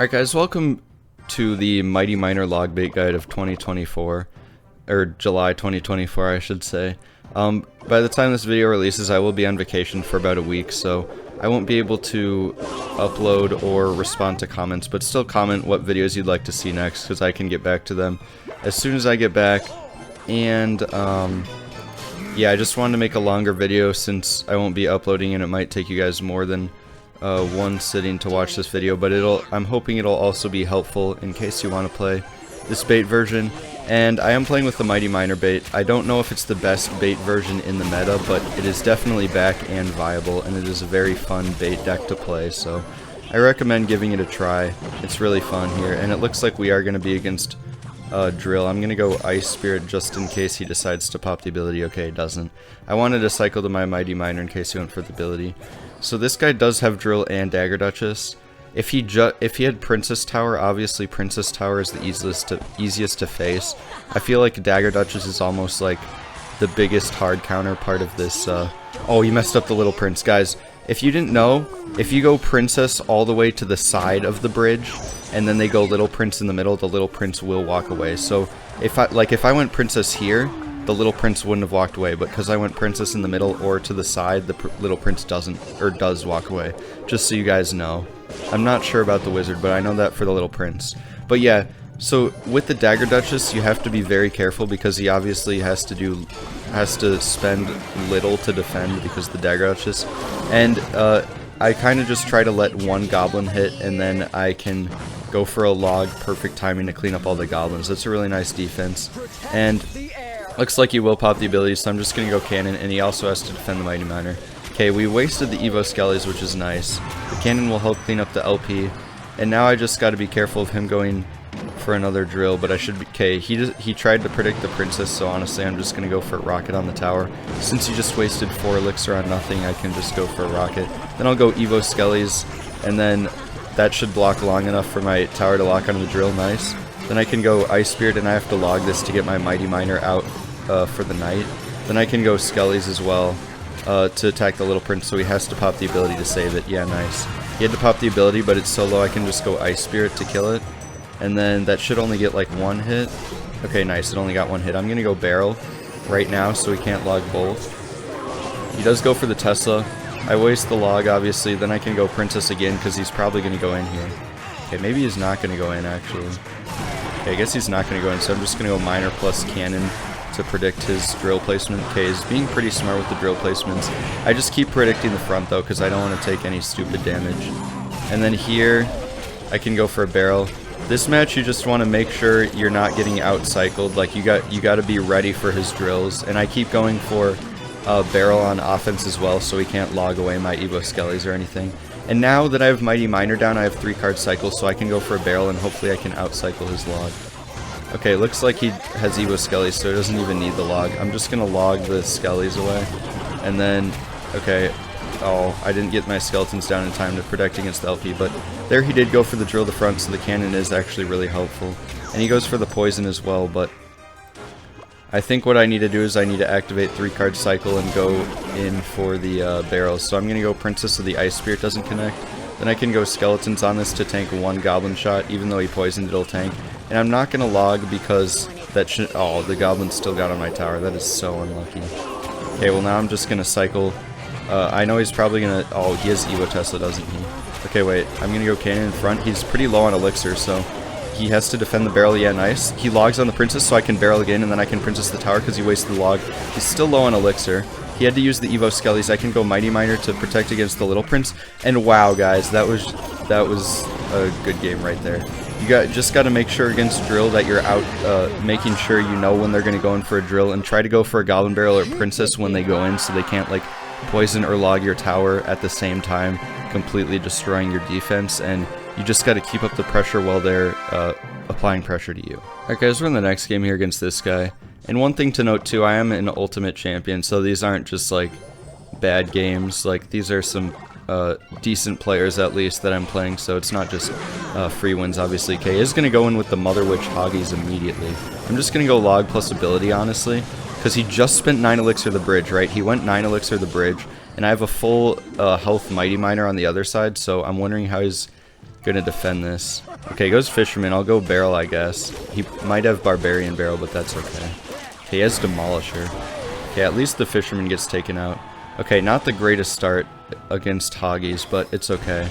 Alright guys, welcome to the Mighty Miner Logbait Guide of 2024, or July 2024 I should say. By the time this video releases I will be on vacation for about a week, so I won't be able to upload or respond to comments, but still comment what videos you'd like to see next, because I can get back to them as soon as I get back. And yeah, I just wanted to make a longer video since I won't be uploading and it might take you guys more than one sitting to watch this video, but I'm hoping it'll also be helpful in case you want to play this bait version. And I am playing with the Mighty Miner bait. I don't know if it's the best bait version in the meta, but it is definitely back and viable, and it is a very fun bait deck to play, so I recommend giving it a try. It's really fun here, and it looks like we are going to be against Drill. I'm going to go Ice Spirit just in case he decides to pop the ability. Okay, he doesn't. I wanted to cycle to my Mighty Miner in case he went for the ability. So this guy does have Drill and Dagger Duchess. If he had Princess Tower, obviously Princess Tower is the easiest to face. I feel like Dagger Duchess is almost like the biggest hard counter part of this. Oh, he messed up the Little Prince. Guys, if you didn't know, if you go Princess all the way to the side of the bridge, and then they go Little Prince in the middle, the Little Prince will walk away. So if I went Princess here, the Little Prince wouldn't have walked away, but because I went Princess in the middle or to the side, the Little Prince does walk away. Just so you guys know. I'm not sure about the Wizard, but I know that for the Little Prince. But yeah, so with the Dagger Duchess, you have to be very careful because he obviously has to spend little to defend because of the Dagger Duchess. And I kind of just try to let one goblin hit, and then I can go for a log, perfect timing to clean up all the goblins. That's a really nice defense. And looks like he will pop the ability, so I'm just going to go Cannon, and he also has to defend the Mighty Miner. Okay, we wasted the Evo Skellies, which is nice. The Cannon will help clean up the LP, and now I just got to be careful of him going for another Drill, but I should be... Okay, he tried to predict the Princess, so honestly I'm just going to go for a Rocket on the tower. Since he just wasted 4 Elixir on nothing, I can just go for a Rocket. Then I'll go Evo Skellies, and then that should block long enough for my tower to lock onto the Drill. Nice. Then I can go Ice Spirit, and I have to log this to get my Mighty Miner out for the night. Then I can go Skellies as well to attack the Little Prince, so he has to pop the ability to save it. Yeah, nice. He had to pop the ability, but it's so low I can just go Ice Spirit to kill it. And then that should only get like 1 hit. Okay, nice. It only got 1 hit. I'm going to go Barrel right now so he can't log both. He does go for the Tesla. I waste the log, obviously. Then I can go Princess again because he's probably going to go in here. Okay, maybe he's not going to go in, actually. Okay, I guess he's not going to go in, so I'm just going to go Miner plus Cannon to predict his Drill placement. Okay, he's being pretty smart with the Drill placements. I just keep predicting the front, though, because I don't want to take any stupid damage. And then here, I can go for a Barrel. This match, you just want to make sure you're not getting out-cycled. Like, you got to be ready for his Drills. And I keep going for a Barrel on offense as well, so he can't log away my Evo Skellies or anything. And now that I have Mighty Miner down, I have 3-card cycles, so I can go for a Barrel, and hopefully I can out-cycle his log. Okay, looks like he has Evo Skellies, so he doesn't even need the log. I'm just going to log the Skellies away. And then, okay, oh, I didn't get my skeletons down in time to protect against the LP, but there he did go for the Drill to the front, so the Cannon is actually really helpful. And he goes for the Poison as well, but I think what I need to do is I need to activate 3-card cycle and go in for the Barrels. So I'm going to go Princess so the Ice Spirit doesn't connect. Then I can go Skeletons on this to tank 1 Goblin shot, even though he poisoned, it'll tank. And I'm not going to log because that should... Oh, the Goblin still got on my tower. That is so unlucky. Okay, well now I'm just going to cycle... I know he's probably going to... Oh, he has Evo Tesla, doesn't he? Okay, wait. I'm going to go Cannon in front. He's pretty low on Elixir, so he has to defend the Barrel. Yeah, nice. He logs on the Princess, so I can Barrel again, and then I can Princess the tower because he wasted the log. He's still low on Elixir. He had to use the Evo Skellies. I can go Mighty Miner to protect against the Little Prince. And wow, guys, that was a good game right there. You just got to make sure against Drill that you're out, making sure you know when they're going to go in for a Drill, and try to go for a Goblin Barrel or Princess when they go in so they can't, like, poison or log your tower at the same time, completely destroying your defense. And you just got to keep up the pressure while they're applying pressure to you. Alright guys, we're in the next game here against this guy. And one thing to note too, I am an Ultimate Champion, so these aren't just like bad games. Like, these are some decent players at least that I'm playing, so it's not just free wins, obviously. K is going to go in with the Mother Witch Hoggies immediately. I'm just going to go log plus ability, honestly, because he just spent 9 Elixir the bridge, right? He went 9 Elixir the bridge, and I have a full health Mighty Miner on the other side, so I'm wondering how he's going to defend this. Okay, he goes Fisherman. I'll go Barrel, I guess. He might have Barbarian Barrel, but that's okay. Okay, he has Demolisher. Okay, at least the Fisherman gets taken out. Okay, not the greatest start against Hoggies, but it's okay.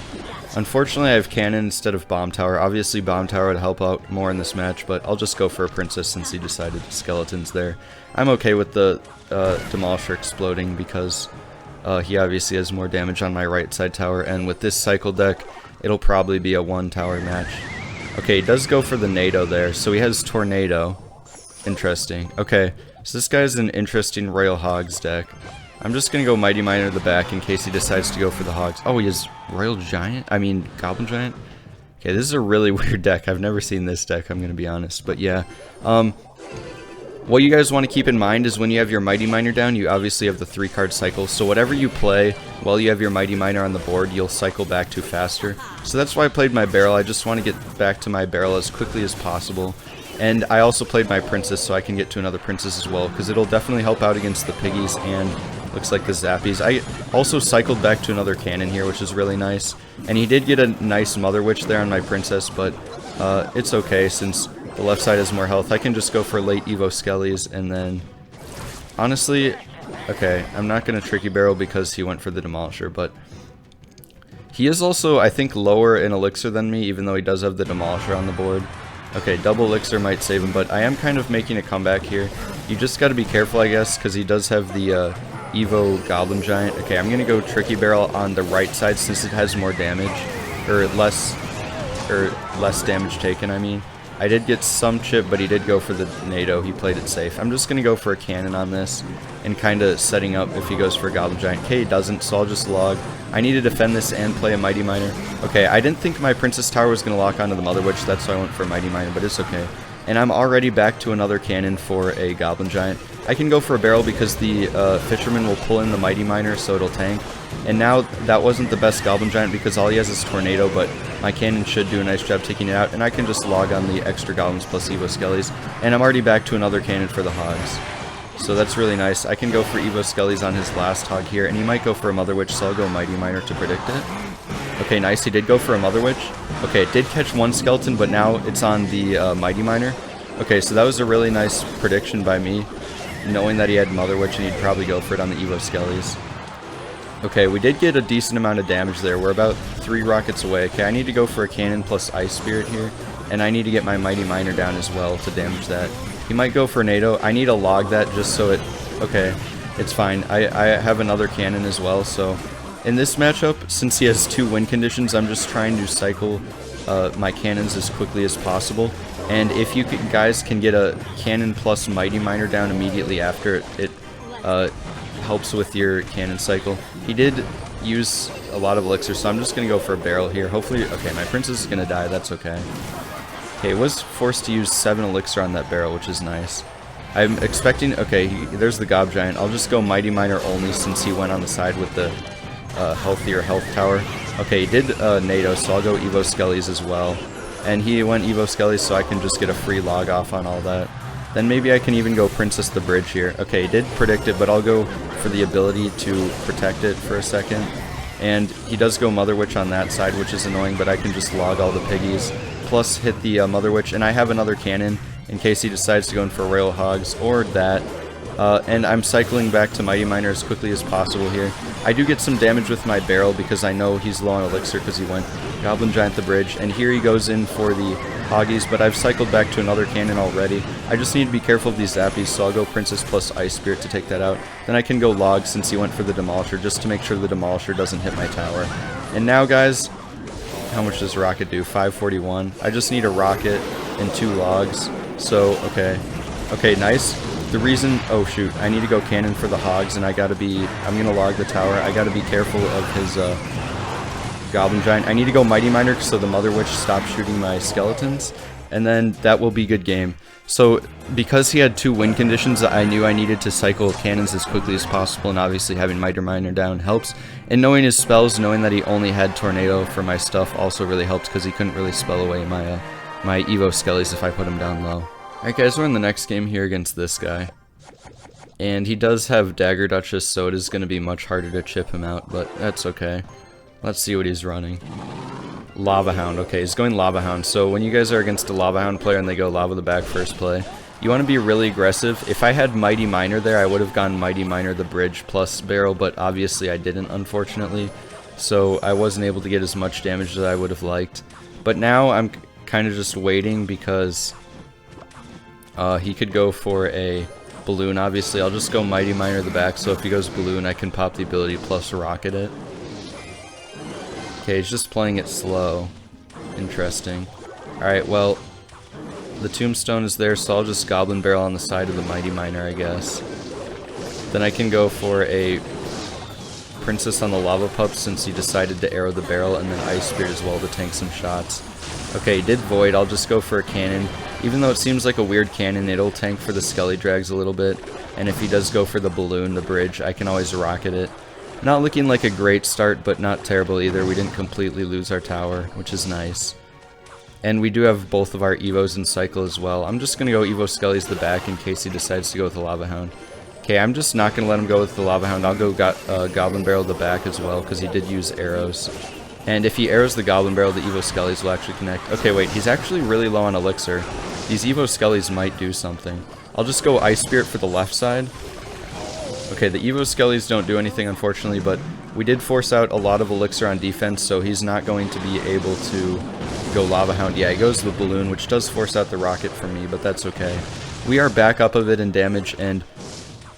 Unfortunately, I have Cannon instead of Bomb Tower. Obviously, Bomb Tower would help out more in this match, but I'll just go for a Princess since he decided Skeletons there. I'm okay with the Demolisher exploding because he obviously has more damage on my right side tower, and with this cycle deck, it'll probably be a 1-tower match. Okay, he does go for the NATO there, so he has Tornado. Interesting. Okay, so this guy's an interesting Royal Hogs deck. I'm just gonna go Mighty Miner to the back in case he decides to go for the Hogs. Oh, he has Royal Giant? I mean, Goblin Giant? Okay, this is a really weird deck. I've never seen this deck, I'm gonna be honest. But yeah, what you guys want to keep in mind is when you have your Mighty Miner down, you obviously have the 3-card cycle. So whatever you play while you have your Mighty Miner on the board, you'll cycle back to faster. So that's why I played my Barrel. I just want to get back to my Barrel as quickly as possible. And I also played my Princess so I can get to another Princess as well, because it'll definitely help out against the Piggies and looks like the Zappies. I also cycled back to another Cannon here, which is really nice. And he did get a nice Mother Witch there on my Princess, but it's okay since the left side has more health. I can just go for late Evo Skellies, and then honestly, okay, I'm not going to Tricky Barrel because he went for the Demolisher, but he is also, I think, lower in Elixir than me, even though he does have the Demolisher on the board. Okay, double Elixir might save him, but I am kind of making a comeback here. You just got to be careful, I guess, because he does have the Evo Goblin Giant. Okay, I'm going to go Tricky Barrel on the right side since it has more damage, or less damage taken, I mean. I did get some chip, but he did go for the NATO. He played it safe. I'm just going to go for a Cannon on this and kind of setting up if he goes for a Goblin Giant. Okay, he doesn't, so I'll just log. I need to defend this and play a Mighty Miner. Okay, I didn't think my Princess Tower was going to lock onto the Mother Witch. That's why I went for a Mighty Miner, but it's okay. And I'm already back to another Cannon for a Goblin Giant. I can go for a Barrel because the Fisherman will pull in the Mighty Miner, so it'll tank. And now, that wasn't the best Goblin Giant because all he has is Tornado, but my Cannon should do a nice job taking it out, and I can just log on the extra Goblins plus Evo Skellies, and I'm already back to another Cannon for the Hogs. So that's really nice. I can go for Evo Skellies on his last Hog here, and he might go for a Mother Witch, so I'll go Mighty Miner to predict it. Okay, nice, he did go for a Mother Witch. Okay, it did catch one Skeleton, but now it's on the Mighty Miner. Okay, so that was a really nice prediction by me, knowing that he had Mother Witch, and he'd probably go for it on the Evo Skellies. Okay, we did get a decent amount of damage there. We're about 3 rockets away. Okay, I need to go for a Cannon plus Ice Spirit here, and I need to get my Mighty Miner down as well to damage that. He might go for NATO. I need to log that just so it... Okay, it's fine. I have another Cannon as well, so... In this matchup, since he has 2 win conditions, I'm just trying to cycle my Cannons as quickly as possible. And if you guys can get a Cannon plus Mighty Miner down immediately after it helps with your Cannon cycle. He did use a lot of Elixir, so I'm just going to go for a Barrel here. Hopefully, okay, my Princess is going to die, that's okay. Okay, was forced to use 7 Elixir on that Barrel, which is nice. I'm expecting, okay, there's the Gob Giant. I'll just go Mighty Miner only since he went on the side with the healthier health tower. Okay, he did NATO, so I'll go Evo Skellies as well. And he went Evo Skellies, so I can just get a free log off on all that. Then maybe I can even go Princess the Bridge here. Okay, he did predict it, but I'll go for the ability to protect it for a second. And he does go Mother Witch on that side, which is annoying, but I can just log all the Piggies, plus hit the Mother Witch, and I have another Cannon in case he decides to go in for Royal Hogs or that. And I'm cycling back to Mighty Miner as quickly as possible here. I do get some damage with my Barrel because I know he's low on Elixir because he went Goblin Giant the Bridge, and here he goes in for the Hoggies, but I've cycled back to another Cannon already. I just need to be careful of these Zappies, so I'll go Princess plus Ice Spirit to take that out. Then I can go Log since he went for the Demolisher, just to make sure the Demolisher doesn't hit my tower. And now, guys, how much does Rocket do? 541. I just need a Rocket and 2 Logs, so, okay. Okay, nice. The reason, oh shoot, I need to go Cannon for the Hogs, and I'm gonna log the tower. I gotta be careful of his Goblin Giant. I need to go Mighty Miner so the Mother Witch stops shooting my Skeletons, and then that will be good game. So, because he had 2 win conditions, I knew I needed to cycle Cannons as quickly as possible, and obviously having Mighty Miner down helps. And knowing his spells, knowing that he only had Tornado for my stuff also really helped, because he couldn't really spell away my my Evo Skellies if I put him down low. Alright guys, we're in the next game here against this guy. And he does have Dagger Duchess, so it is going to be much harder to chip him out, but that's okay. Let's see what he's running. Lava Hound. Okay, he's going Lava Hound. So when you guys are against a Lava Hound player and they go Lava the back first play, you want to be really aggressive. If I had Mighty Miner there, I would have gone Mighty Miner the bridge plus barrel, but obviously I didn't, unfortunately. So I wasn't able to get as much damage as I would have liked. But now I'm kind of just waiting because he could go for a balloon, obviously. I'll just go Mighty Miner the back, so if he goes balloon, I can pop the ability plus rocket it. Okay, he's just playing it slow. Interesting. Alright, well, the tombstone is there, so I'll just Goblin Barrel on the side of the Mighty Miner, I guess. Then I can go for a Princess on the Lava Pup since he decided to arrow the barrel, and then Ice Spirit as well to tank some shots. Okay, he did Void. I'll just go for a cannon. Even though it seems like a weird cannon, it'll tank for the Skelly Drags a little bit. And if he does go for the balloon, the bridge, I can always rocket it. Not looking like a great start, but not terrible either. We didn't completely lose our tower, which is nice. And we do have both of our Evos in cycle as well. I'm just going to go Evo Skelly's the back in case he decides to go with the Lava Hound. Okay, I'm just not going to let him go with the Lava Hound. I'll go Goblin Barrel the back as well, because he did use arrows. And if he arrows the Goblin Barrel, the Evo Skellies will actually connect. Okay, wait, he's actually really low on Elixir. These Evo Skellies might do something. I'll just go Ice Spirit for the left side. Okay, the Evo Skellies don't do anything, unfortunately, but we did force out a lot of Elixir on defense, so he's not going to be able to go Lava Hound. Yeah, he goes the balloon, which does force out the rocket for me, but that's okay. We are back up a bit in damage, and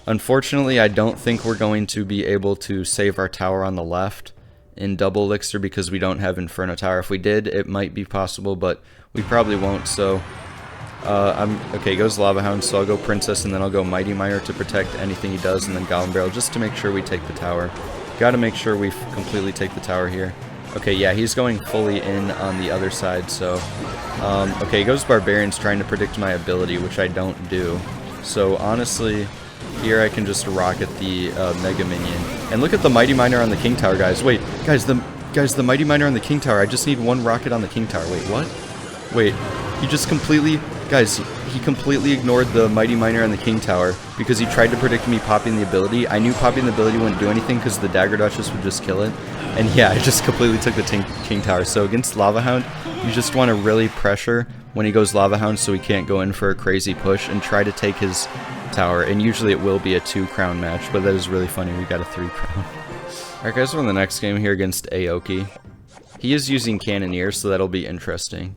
unfortunately, I don't think we're going to be able to save our tower on the left in double Elixir because we don't have Inferno Tower. If we did, it might be possible, but we probably won't, so okay, goes Lava Hound, so I'll go Princess, and then I'll go Mighty Miner to protect anything he does, and then Goblin Barrel just to make sure we take the tower. Gotta make sure we completely take the tower here. Okay, yeah, he's going fully in on the other side, so okay, he goes Barbarians trying to predict my ability, which I don't do. So honestly, here I can just rocket the Mega Minion. And look at the Mighty Miner on the King Tower, guys. Wait, guys, the Mighty Miner on the King Tower. I just need one rocket on the King Tower. Wait, what? Wait, he just completely... Guys, he completely ignored the Mighty Miner on the King Tower because he tried to predict me popping the ability. I knew popping the ability wouldn't do anything because the Dagger Duchess would just kill it. And yeah, I just completely took the King Tower. So against Lava Hound, you just want to really pressure when he goes Lava Hound so he can't go in for a crazy push and try to take his tower. And usually it will be a 2-crown match, but that is really funny. We got a 3-crown. Alright guys, we're in the next game here against Aoki. He is using Cannoneer, so that'll be interesting.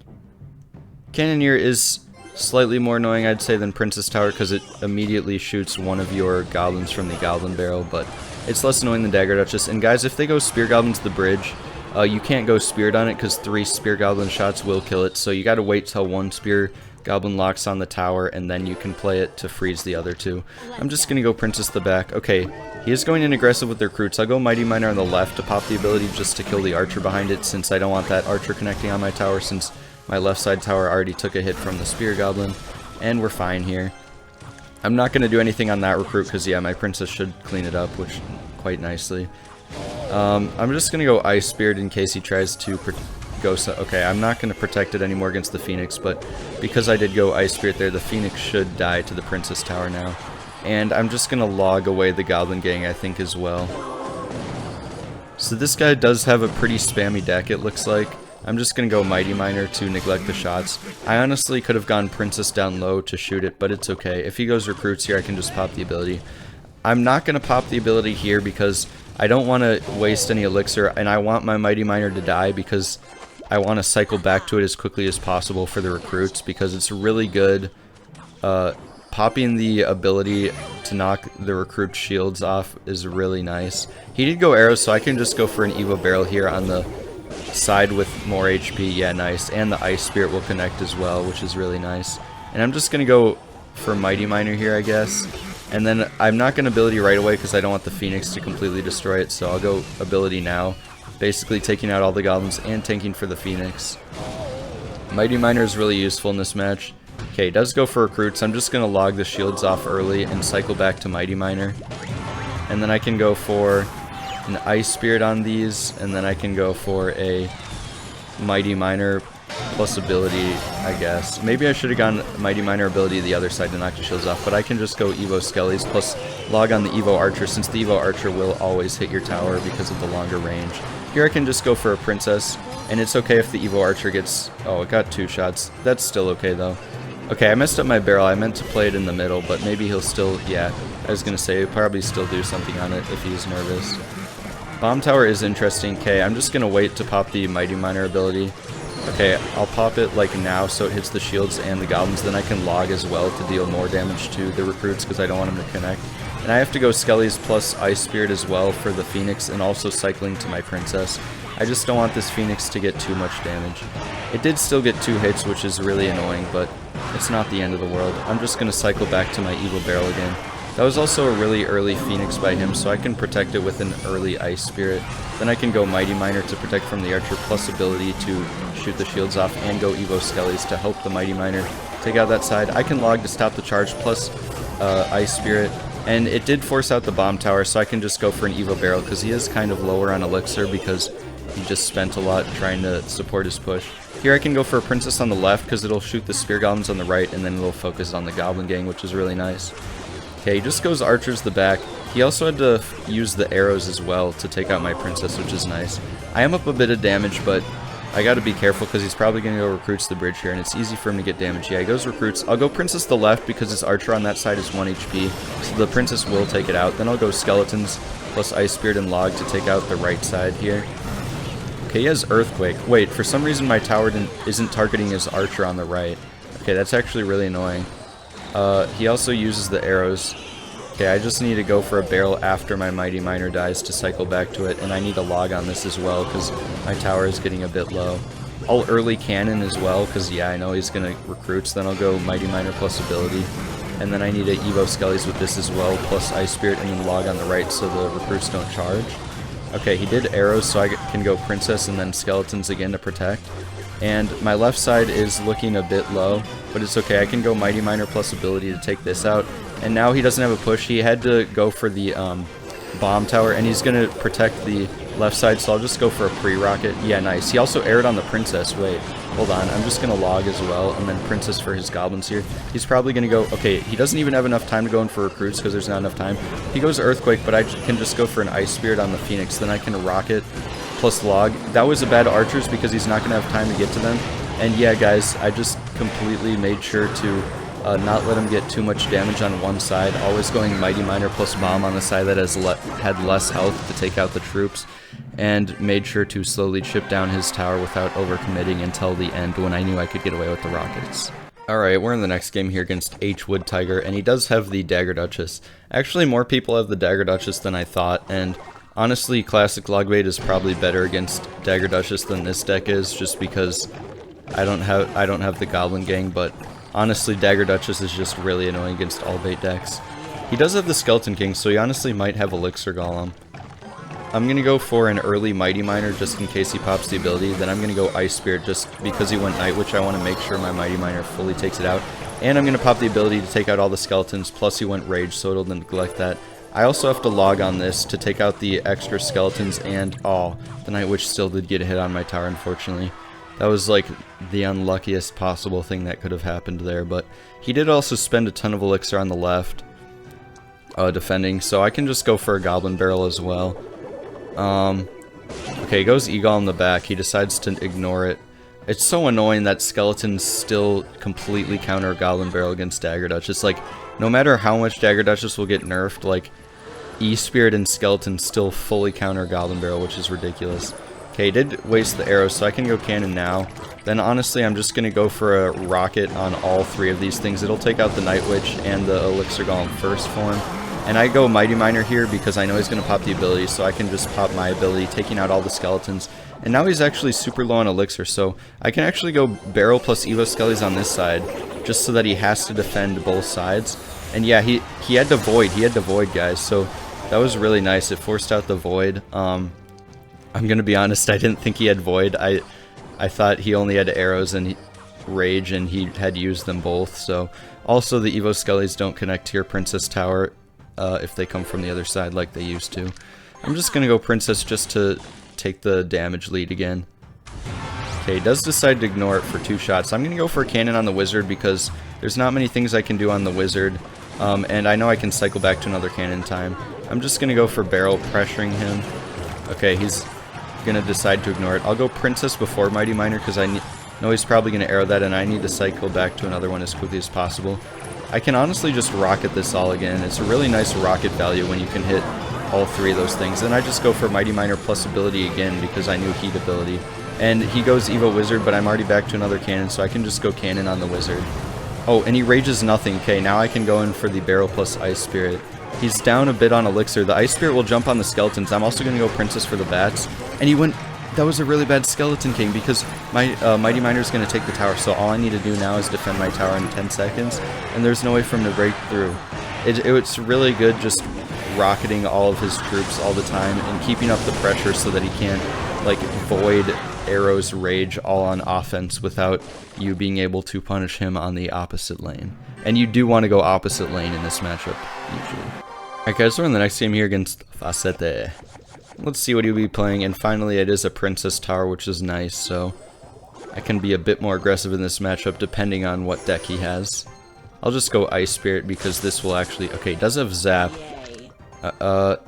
Cannoneer is slightly more annoying, I'd say, than Princess Tower because it immediately shoots one of your goblins from the Goblin Barrel, but it's less annoying than Dagger Duchess. And guys, if they go Spear Goblin to the bridge, you can't go Speared on it because 3 Spear Goblin shots will kill it, so you gotta wait till 1 Spear Goblin locks on the tower, and then you can play it to freeze the other 2. I'm just gonna go Princess the back. Okay, he is going in aggressive with the recruits. I'll go Mighty Miner on the left to pop the ability just to kill the Archer behind it, since I don't want that Archer connecting on my tower, since my left side tower already took a hit from the Spear Goblin, and we're fine here. I'm not going to do anything on that recruit because, yeah, my Princess should clean it up, which quite nicely. I'm just going to go Ice Spirit in case he tries to go... Okay, I'm not going to protect it anymore against the Phoenix, but because I did go Ice Spirit there, the Phoenix should die to the Princess Tower now. And I'm just going to log away the Goblin Gang, I think, as well. So this guy does have a pretty spammy deck, it looks like. I'm just going to go Mighty Miner to neglect the shots. I honestly could have gone Princess down low to shoot it, but it's okay. If he goes Recruits here, I can just pop the ability. I'm not going to pop the ability here because I don't want to waste any Elixir, and I want my Mighty Miner to die because I want to cycle back to it as quickly as possible for the Recruits because it's really good. Popping the ability to knock the Recruit shields off is really nice. He did go arrows, so I can just go for an Evo Barrel here on the side with more HP. Yeah, nice. And the Ice Spirit will connect as well, which is really nice. And I'm just going to go for Mighty Miner here, I guess. And then I'm not going to ability right away because I don't want the Phoenix to completely destroy it, so I'll go ability now. Basically taking out all the goblins and tanking for the Phoenix. Mighty Miner is really useful in this match. Okay, it does go for Recruits. I'm just going to log the shields off early and cycle back to Mighty Miner. And then I can go for an Ice Spirit on these, and then I can go for a Mighty Miner plus ability, I guess. Maybe I should have gone Mighty Miner ability the other side to knock the shields off, but I can just go Evo Skellies plus log on the Evo Archer, since the Evo Archer will always hit your tower because of the longer range. Here I can just go for a princess, and it's okay if the Evo Archer gets... Oh, it got 2 shots. That's still okay, though. Okay, I messed up my barrel. I meant to play it in the middle, but maybe he'll still... Yeah, I was gonna say, he'll probably still do something on it if he's nervous. Bomb Tower is interesting. Okay, I'm just gonna wait to pop the Mighty Miner ability. Okay, I'll pop it like now so it hits the shields and the goblins, then I can log as well to deal more damage to the recruits because I don't want them to connect. And I have to go Skellies plus Ice Spirit as well for the Phoenix and also cycling to my Princess. I just don't want this Phoenix to get too much damage. It did still get 2 hits, which is really annoying, but it's not the end of the world. I'm just going to cycle back to my Evil Barrel again. That was also a really early Phoenix by him, so I can protect it with an early Ice Spirit. Then I can go Mighty Miner to protect from the Archer, plus ability to shoot the shields off, and go Evo Skellies to help the Mighty Miner take out that side. I can log to stop the charge, plus Ice Spirit, and it did force out the Bomb Tower, so I can just go for an Evo Barrel, because he is kind of lower on Elixir, because he just spent a lot trying to support his push. Here I can go for a Princess on the left, because it'll shoot the Spear Goblins on the right, and then it'll focus on the Goblin Gang, which is really nice. Okay, he just goes Archers the back. He also had to use the arrows as well to take out my Princess, which is nice. I am up a bit of damage, but I gotta be careful because he's probably gonna go Recruits the bridge here, and it's easy for him to get damage. Yeah, he goes Recruits. I'll go Princess the left because his Archer on that side is 1 HP, so the Princess will take it out. Then I'll go Skeletons plus Ice Spirit and Log to take out the right side here. Okay, he has Earthquake. Wait, for some reason my tower isn't targeting his Archer on the right. Okay, that's actually really annoying. He also uses the arrows. Okay, I just need to go for a barrel after my Mighty Miner dies to cycle back to it, and I need a log on this as well because my tower is getting a bit low. I'll early cannon as well because, yeah, I know he's going to recruits, then I'll go Mighty Miner plus ability. And then I need to Evo Skellies with this as well, plus Ice Spirit, and then log on the right so the recruits don't charge. Okay, he did arrows, so I can go Princess and then Skeletons again to protect. And my left side is looking a bit low, but it's okay. I can go Mighty Miner plus ability to take this out. And now he doesn't have a push. He had to go for the Bomb Tower, and he's going to protect the left side, so I'll just go for a pre-rocket. Yeah, nice. He also aired on the Princess. Wait, hold on. I'm just going to log as well, and then Princess for his Goblins here. He's probably going to go... Okay, he doesn't even have enough time to go in for Recruits because there's not enough time. He goes Earthquake, but I can just go for an Ice Spirit on the Phoenix. Then I can Rocket plus Log. That was a bad Archers because he's not going to have time to get to them. And yeah, guys, I just completely made sure to not let him get too much damage on one side. Always going Mighty Miner plus Bomb on the side that has had less health to take out the troops. And made sure to slowly chip down his tower without overcommitting until the end when I knew I could get away with the rockets. Alright, we're in the next game here against H. Wood Tiger, and he does have the Dagger Duchess. Actually, more people have the Dagger Duchess than I thought, and honestly, Classic Logbait is probably better against Dagger Duchess than this deck is, just because I don't have the Goblin Gang, but honestly, Dagger Duchess is just really annoying against all bait decks. He does have the Skeleton King, so he honestly might have Elixir Golem. I'm going to go for an early Mighty Miner just in case he pops the ability. Then I'm going to go Ice Spirit just because he went Night Witch. I want to make sure my Mighty Miner fully takes it out. And I'm going to pop the ability to take out all the Skeletons, plus he went Rage, so it'll neglect that. I also have to log on this to take out the extra Skeletons, and oh, the Night Witch still did get a hit on my tower, unfortunately. That was like the unluckiest possible thing that could have happened there, but he did also spend a ton of Elixir on the left defending, so I can just go for a Goblin Barrel as well. Okay, he goes Eagle in the back. He decides to ignore it. It's so annoying that Skeletons still completely counter Goblin Barrel against Dagger Duchess. Like, no matter how much Dagger Duchess will get nerfed, like, E-Spirit and Skeleton still fully counter Goblin Barrel, which is ridiculous. Okay, he did waste the arrows, so I can go Cannon now. Then, honestly, I'm just going to go for a Rocket on all 3 of these things. It'll take out the Night Witch and the Elixir Golem first form. And I go Mighty Miner here because I know he's going to pop the ability, so I can just pop my ability, taking out all the Skeletons. And now he's actually super low on Elixir, so I can actually go Barrel plus Evo Skellies on this side, just so that he has to defend both sides. And yeah, he had to Void. He had to Void, guys, so that was really nice. It forced out the Void. I'm going to be honest, I didn't think he had Void. I thought he only had arrows and Rage, and he had used them both. So also, the Evo Skellies don't connect to your Princess Tower if they come from the other side like they used to. I'm just going to go Princess just to take the damage lead again. Okay, he does decide to ignore it for 2 shots. I'm going to go for a Cannon on the Wizard because there's not many things I can do on the Wizard, and I know I can cycle back to another Cannon time. I'm just going to go for Barrel, pressuring him. Okay, he's gonna decide to ignore it. I'll go Princess before Mighty Miner because I know he's probably gonna arrow that, and I need to cycle back to another one as quickly as possible. I can honestly just rocket this all again. It's a really nice rocket value when you can hit all three of those things. Then I just go for Mighty Miner plus ability again because I knew heat ability. And he goes Evo Wizard, but I'm already back to another cannon, so I can just go cannon on the Wizard. Oh, and he rages nothing. Okay, now I can go in for the Barrel plus Ice Spirit. He's down a bit on Elixir. The Ice Spirit will jump on the Skeletons. I'm also going to go Princess for the Bats. And he went... That was a really bad Skeleton King because my Mighty Miner is going to take the tower, so all I need to do now is defend my tower in 10 seconds, and there's no way for him to break through. It's really good just rocketing all of his troops all the time and keeping up the pressure so that he can't, like, void Arrow's rage all on offense without you being able to punish him on the opposite lane. And you do want to go opposite lane in this matchup, usually. Alright guys, we're in the next game here against Facete. Let's see what he'll be playing, and finally it is a Princess Tower, which is nice, so I can be a bit more aggressive in this matchup depending on what deck he has. I'll just go Ice Spirit because this will actually... Okay, he does have Zap. That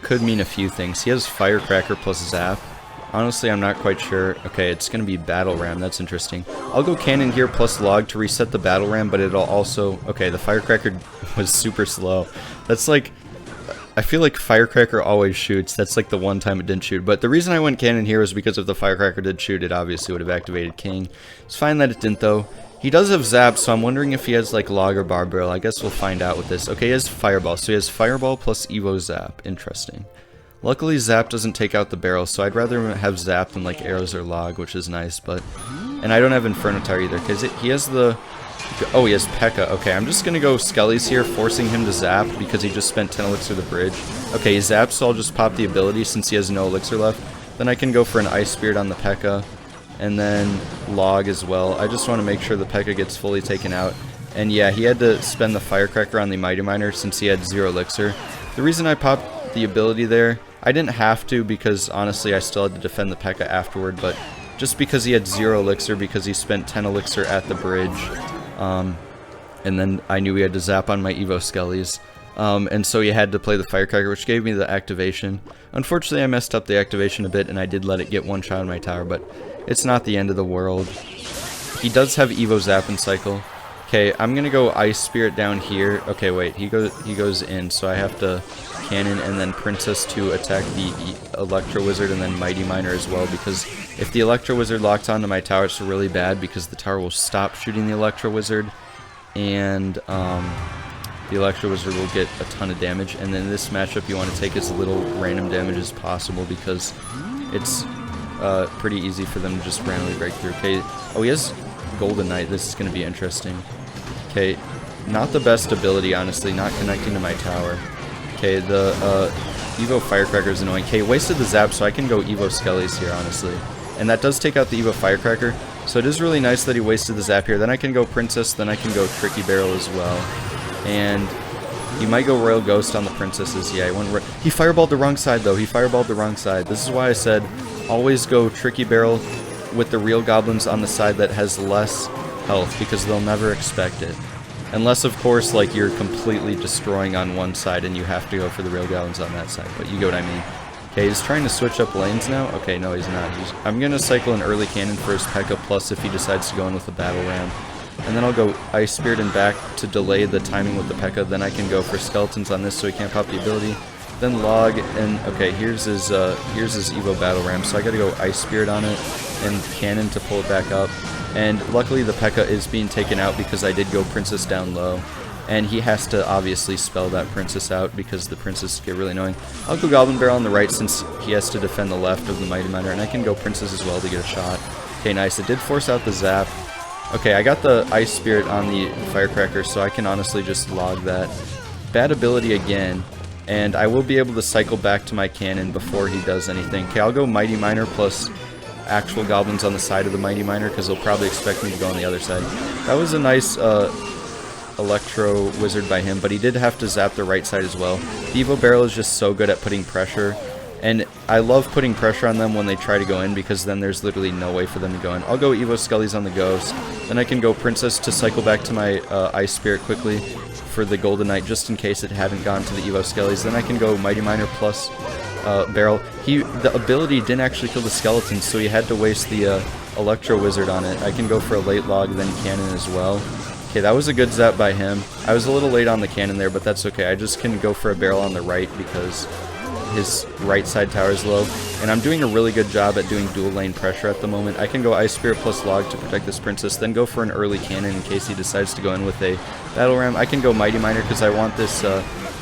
could mean a few things. He has Firecracker plus Zap. Honestly, I'm not quite sure. Okay, it's going to be Battle Ram. That's interesting. I'll go Cannon here plus Log to reset the Battle Ram, but it'll also... Okay, the Firecracker was super slow. That's like... I feel like Firecracker always shoots. That's like the one time it didn't shoot. But the reason I went Cannon here was because if the Firecracker did shoot, it obviously would have activated King. It's fine that it didn't, though. He does have Zap, so I'm wondering if he has like Log or Barb Barrel. I guess we'll find out with this. Okay, he has Fireball. So he has Fireball plus Evo Zap. Interesting. Luckily, Zap doesn't take out the barrel, so I'd rather have Zap than like Arrows or Log, which is nice. But and I don't have Inferno Tower either, because he has the... Oh, he has PEKKA. Okay, I'm just going to go Skellies here, forcing him to zap because he just spent 10 Elixir the bridge. Okay, he zaps, so I'll just pop the ability since he has no Elixir left. Then I can go for an Ice Spirit on the PEKKA, and then Log as well. I just want to make sure the PEKKA gets fully taken out. And yeah, he had to spend the Firecracker on the Mighty Miner since he had 0 Elixir. The reason I popped the ability there, I didn't have to because honestly I still had to defend the PEKKA afterward, but just because he had 0 Elixir because he spent 10 Elixir at the bridge. And then I knew he had to zap on my Evo Skellies. And so he had to play the Firecracker, which gave me the activation. Unfortunately, I messed up the activation a bit, and I did let it get one shot on my tower, but it's not the end of the world. He does have Evo Zap and Cycle. Okay, I'm gonna go Ice Spirit down here. Okay, wait, he goes in, so I have to Cannon and then Princess to attack the Electro Wizard and then Mighty Miner as well, because if the Electro Wizard locks onto my tower, it's really bad because the tower will stop shooting the Electro Wizard, and the Electro Wizard will get a ton of damage. And then in this matchup, you want to take as little random damage as possible because it's pretty easy for them to just randomly break through. Okay, oh, he has Golden Knight. This is going to be interesting. Okay, not the best ability, honestly, not connecting to my tower. Okay, the Evo Firecracker is annoying. Okay, wasted the Zap, so I can go Evo Skellies here, honestly. And that does take out the Evo Firecracker, so it is really nice that he wasted the Zap here. Then I can go Princess, then I can go Tricky Barrel as well. And he might go Royal Ghost on the Princesses. Yeah, he fireballed the wrong side, though. He fireballed the wrong side. This is why I said always go Tricky Barrel with the real goblins on the side that has less health, because they'll never expect it. Unless, of course, like, you're completely destroying on one side and you have to go for the real goblins on that side, but you get what I mean. Okay, he's trying to switch up lanes now. Okay, no, he's not. I'm going to cycle an early cannon for his PEKKA, plus if he decides to go in with a battle ram. And then I'll go Ice Spirit and back to delay the timing with the PEKKA. Then I can go for Skeletons on this so he can't pop the ability. Then Log, and okay, here's his Evo Battle Ram, so I gotta go Ice Spirit on it and Cannon to pull it back up. And luckily the PEKKA is being taken out because I did go Princess down low. And he has to obviously spell that Princess out because the Princess get really annoying. I'll go Goblin Barrel on the right since he has to defend the left of the Mighty Miner, and I can go Princess as well to get a shot. Okay, nice. It did force out the Zap. Okay, I got the Ice Spirit on the Firecracker, so I can honestly just log that. Bad ability again, and I will be able to cycle back to my cannon before he does anything. Okay, I'll go Mighty Miner plus actual goblins on the side of the Mighty Miner because they'll probably expect me to go on the other side. That was a nice Electro Wizard by him, but he did have to zap the right side as well. The Evo Barrel is just so good at putting pressure, And I love putting pressure on them when they try to go in, because then there's literally no way for them to go in. I'll go Evo Skellies on the Ghost. Then I can go Princess to cycle back to my Ice Spirit quickly for the Golden Knight, just in case it hadn't gone to the Evo Skellies. Then I can go Mighty Miner plus Barrel. The ability didn't actually kill the skeletons, so he had to waste the Electro Wizard on it. I can go for a late log, then Cannon as well. Okay, that was a good zap by him. I was a little late on the Cannon there, but that's okay. I just can go for a Barrel on the right because his right side tower is low, and I'm doing a really good job at doing dual lane pressure at the moment. I can go Ice Spirit plus Log to protect this Princess, then go for an early Cannon in case he decides to go in with a Battle Ram. I can go Mighty Miner because I want this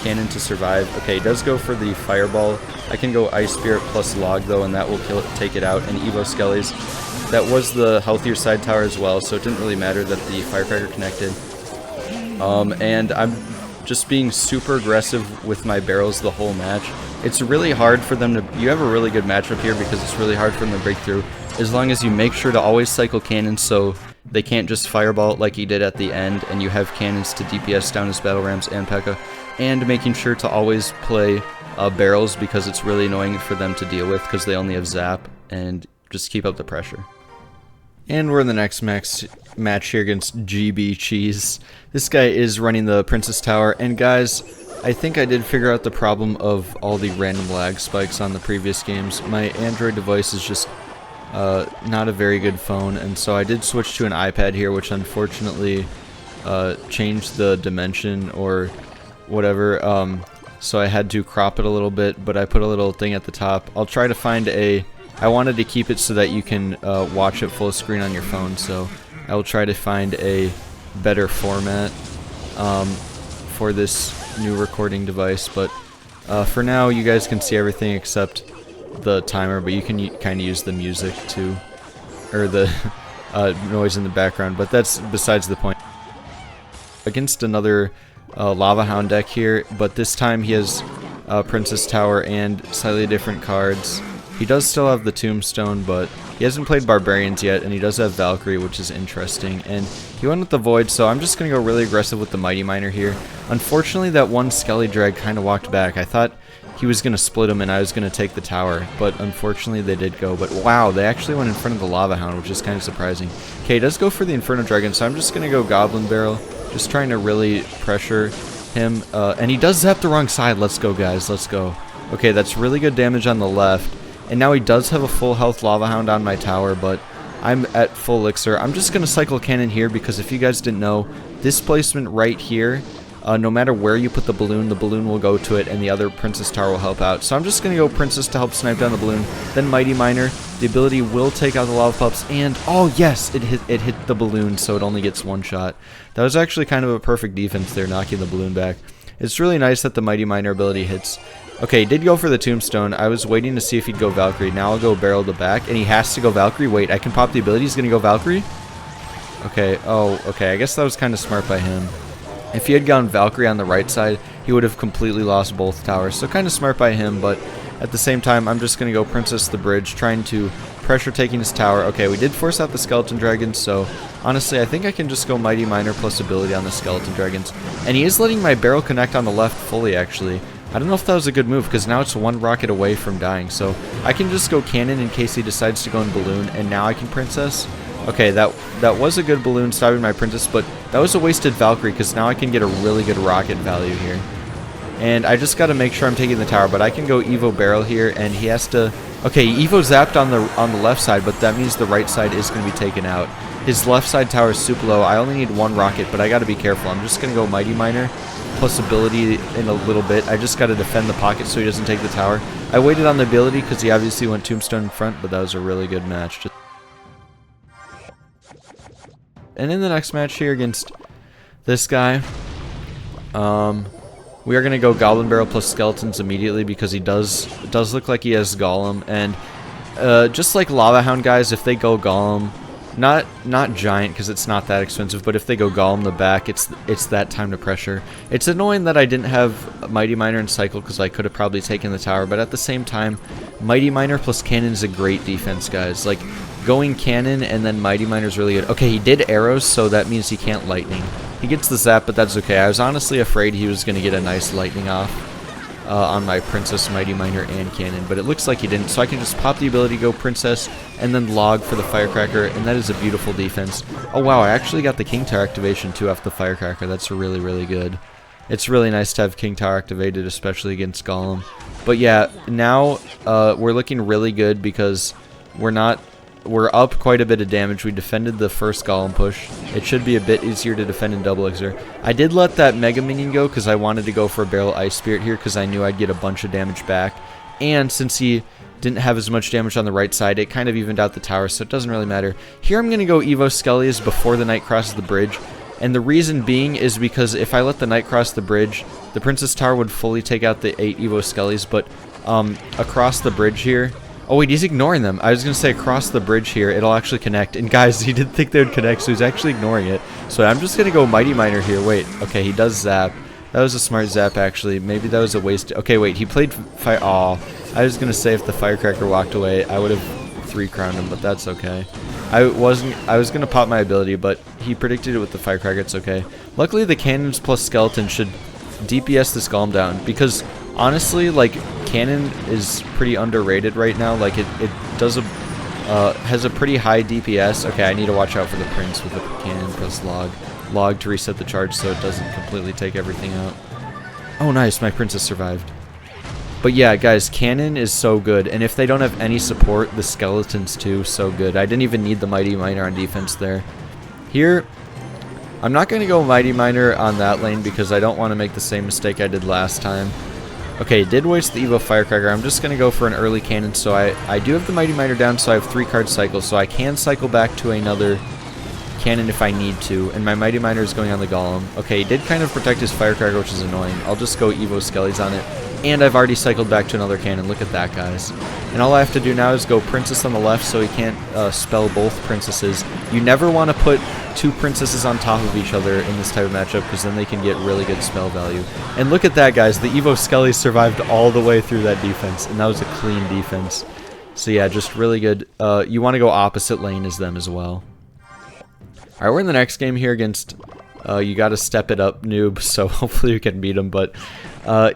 Cannon to survive. Okay, he does go for the Fireball. I can go Ice Spirit plus Log though, and that will take it out, and Evo Skellies. That was the healthier side tower as well, so it didn't really matter that the Firecracker connected. And I'm just being super aggressive with my barrels the whole match. It's really hard for them to... You have a really good matchup here because it's really hard for them to break through, as long as you make sure to always cycle cannons so they can't just fireball it like he did at the end, and you have cannons to DPS down his battle rams and PEKKA, and making sure to always play barrels because it's really annoying for them to deal with because they only have zap, and just keep up the pressure. And we're in the next match here against GB Cheese. This guy is running the Princess Tower, and guys, I think I did figure out the problem of all the random lag spikes on the previous games. My Android device is just not a very good phone, and so I did switch to an iPad here, which unfortunately changed the dimension or whatever, so I had to crop it a little bit, but I put a little thing at the top. I'll try to find a... I wanted to keep it so that you can watch it full screen on your phone, so I will try to find a better format for this new recording device, but for now you guys can see everything except the timer, but you can kind of use the music too, or the noise in the background, but that's besides the point. Against another Lava Hound deck here, but this time he has Princess Tower and slightly different cards. He does still have the Tombstone, but he hasn't played Barbarians yet, and he does have Valkyrie, which is interesting. And he went with the Void, so I'm just going to go really aggressive with the Mighty Miner here. Unfortunately, that one Skelly Drag kind of walked back. I thought he was going to split him and I was going to take the tower, but unfortunately they did go. But wow, they actually went in front of the Lava Hound, which is kind of surprising. Okay, he does go for the Inferno Dragon, so I'm just going to go Goblin Barrel, just trying to really pressure him. And he does zap the wrong side. Let's go, guys. Let's go. Okay, that's really good damage on the left. And now he does have a full health Lava Hound on my tower, but I'm at full Elixir. I'm just going to cycle Cannon here because if you guys didn't know, this placement right here, no matter where you put the balloon will go to it and the other Princess Tower will help out. So I'm just going to go Princess to help snipe down the balloon, then Mighty Miner. The ability will take out the Lava Pups, and oh yes, it hit the balloon, so it only gets one shot. That was actually kind of a perfect defense there, knocking the balloon back. It's really nice that the Mighty Miner ability hits. Okay, he did go for the Tombstone. I was waiting to see if he'd go Valkyrie. Now I'll go Barrel to back, and he has to go Valkyrie. Wait, I can pop the ability. He's going to go Valkyrie? Okay, oh, okay. I guess that was kind of smart by him. If he had gone Valkyrie on the right side, he would have completely lost both towers. So kind of smart by him, but at the same time, I'm just going to go Princess the Bridge, trying to pressure taking his tower. Okay, we did force out the Skeleton Dragons, so honestly, I think I can just go Mighty Miner plus ability on the Skeleton Dragons. And he is letting my Barrel connect on the left fully, actually. I don't know if that was a good move, because now it's one rocket away from dying, so I can just go Cannon in case he decides to go in Balloon, and now I can Princess. Okay, that was a good Balloon stopping my Princess, but that was a wasted Valkyrie, because now I can get a really good rocket value here. And I just got to make sure I'm taking the tower, but I can go Evo Barrel here, and he has to... Okay, Evo zapped on the left side, but that means the right side is going to be taken out. His left side tower is super low. I only need one rocket, but I got to be careful. I'm just going to go Mighty Miner plus ability in a little bit. I just got to defend the pocket so he doesn't take the tower. I waited on the ability because he obviously went Tombstone in front, but that was a really good match. And in the next match here against this guy, we are going to go Goblin Barrel plus Skeletons immediately because he does look like he has Golem. And just like Lava Hound guys, if they go Golem, not Giant because it's not that expensive, but if they go Golem the back, it's that time to pressure. It's annoying that I didn't have Mighty Miner and Cycle because I could have probably taken the tower, but at the same time, Mighty Miner plus Cannon is a great defense, guys. Like, going Cannon and then Mighty Miner is really good. Okay, he did arrows, so that means he can't lightning. He gets the zap, but that's okay. I was honestly afraid he was going to get a nice lightning off. on my Princess, Mighty Miner, and Cannon, but it looks like he didn't, so I can just pop the ability to go Princess, and then log for the Firecracker, and that is a beautiful defense. Oh wow, I actually got the King Tower activation too after the Firecracker. That's really, really good. It's really nice to have King Tower activated, especially against Golem. But yeah, now we're looking really good because we're up quite a bit of damage. We defended the first Golem push. It should be a bit easier to defend in double Elixir. I did let that Mega Minion go because I wanted to go for a Barrel Ice Spirit here because I knew I'd get a bunch of damage back. And since he didn't have as much damage on the right side, it kind of evened out the tower, so it doesn't really matter. Here I'm going to go Evo Skellies before the Knight crosses the bridge. And the reason being is because if I let the Knight cross the bridge, the Princess Tower would fully take out the 8 Evo Skellies, but across the bridge here... Oh wait, he's ignoring them. I was going to say across the bridge here, it'll actually connect. And guys, he didn't think they would connect, so he's actually ignoring it. So I'm just going to go Mighty Miner here. Wait, okay, he does zap. That was a smart zap, actually. Maybe that was a waste. Okay, wait, he played fire. Aw, I was going to say if the Firecracker walked away, I would have 3-crowned him, but that's okay. I was going to pop my ability, but he predicted it with the Firecracker. It's okay. Luckily, the Cannons plus Skeleton should DPS this Golem down, because honestly, like, Cannon is pretty underrated right now. Like, it does a has a pretty high DPS. Okay, I need to watch out for the Prince with the Cannon plus log to reset the charge so it doesn't completely take everything out. Oh nice, my Princess survived. But yeah, guys, Cannon is so good, and if they don't have any support, the Skeletons too, so good. I didn't even need the Mighty Miner on defense there. Here, I'm not going to go Mighty Miner on that lane because I don't want to make the same mistake I did last time. Okay, did waste the Evo Firecracker. I'm just going to go for an early Cannon, so I do have the Mighty Miner down, so I have 3-card cycles, so I can cycle back to another Cannon if I need to, and my Mighty Miner is going on the Golem. Okay, he did kind of protect his Firecracker, which is annoying. I'll just go Evo Skellies on it, and I've already cycled back to another Cannon. Look at that, guys. And all I have to do now is go Princess on the left so he can't spell both Princesses. You never want to put 2 Princesses on top of each other in this type of matchup because then they can get really good spell value. And look at that, guys. The Evo Skellies survived all the way through that defense, and that was a clean defense. So yeah, just really good. You want to go opposite lane as them as well. Alright, we're in the next game here against, you gotta step it up, noob, so hopefully we can beat him, but,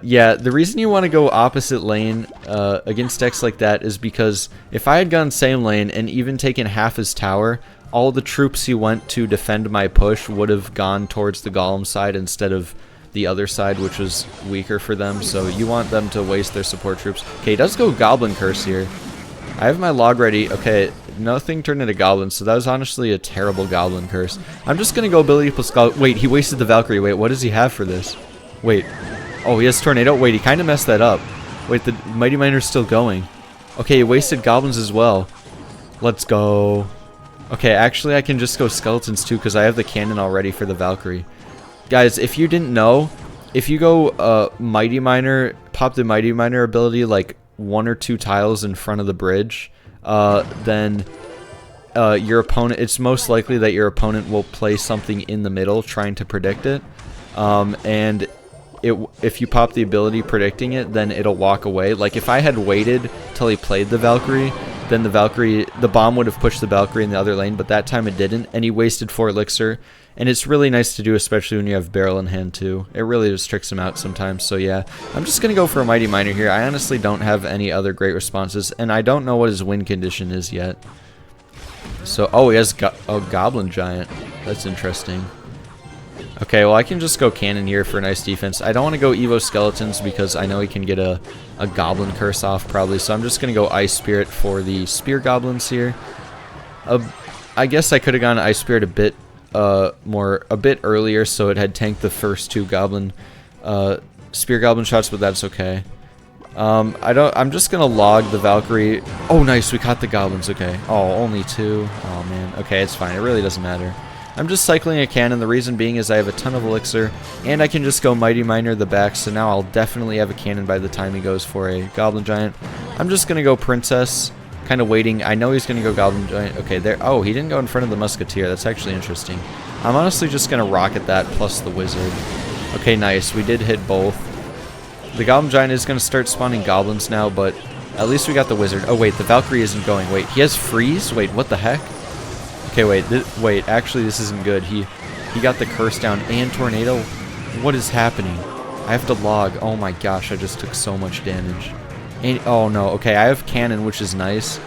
yeah, the reason you want to go opposite lane, against decks like that is because if I had gone same lane and even taken half his tower, all the troops he went to defend my push would have gone towards the Golem side instead of the other side, which was weaker for them, so you want them to waste their support troops. Okay, he does go Goblin Curse here. I have my log ready. Okay, nothing turned into goblins, so that was honestly a terrible Goblin Curse. I'm just going to go ability plus Goblin. Wait, he wasted the Valkyrie. Wait, what does he have for this? Wait. Oh, he has Tornado. Wait, he kind of messed that up. Wait, the Mighty Miner's still going. Okay, he wasted Goblins as well. Let's go. Okay, actually, I can just go Skeletons too because I have the Cannon already for the Valkyrie. Guys, if you didn't know, if you go Mighty Miner, pop the Mighty Miner ability like 1 or 2 tiles in front of the bridge, then your opponent, it's most likely that your opponent will play something in the middle trying to predict it, and if you pop the ability predicting it, then it'll walk away. Like if I had waited till he played the Valkyrie, then the bomb would have pushed the Valkyrie in the other lane, but that time it didn't, and he wasted 4 Elixir. And it's really nice to do, especially when you have Barrel in hand too. It really just tricks him out sometimes, so yeah. I'm just going to go for a Mighty Miner here. I honestly don't have any other great responses, and I don't know what his win condition is yet. So, oh, he has Goblin Giant. That's interesting. Okay, well, I can just go Cannon here for a nice defense. I don't want to go Evo Skeletons because I know he can get a Goblin Curse off probably, so I'm just going to go Ice Spirit for the Spear Goblins here. I guess I could have gone Ice Spirit a bit earlier, so it had tanked the first 2 Spear Goblin shots, but that's okay. I'm just gonna log the Valkyrie. Oh, nice, we caught the Goblins, okay. Oh, only 2. Oh, man. Okay, it's fine. It really doesn't matter. I'm just cycling a Cannon. The reason being is I have a ton of Elixir, and I can just go Mighty Miner the back, so now I'll definitely have a Cannon by the time he goes for a Goblin Giant. I'm just gonna go Princess. Kind of waiting. I know he's going to go Goblin Giant. Okay, there. Oh, he didn't go in front of the Musketeer. That's actually interesting. I'm honestly just going to rocket that plus the Wizard. Okay, nice. We did hit both. The Goblin Giant is going to start spawning Goblins now, but at least we got the Wizard. Oh, wait, the Valkyrie isn't going. Wait, he has Freeze? Wait, what the heck? Okay, wait. Actually, this isn't good. He got the Curse down and Tornado. What is happening? I have to log. Oh my gosh, I just took so much damage. And, oh no, okay, I have cannon, which is nice.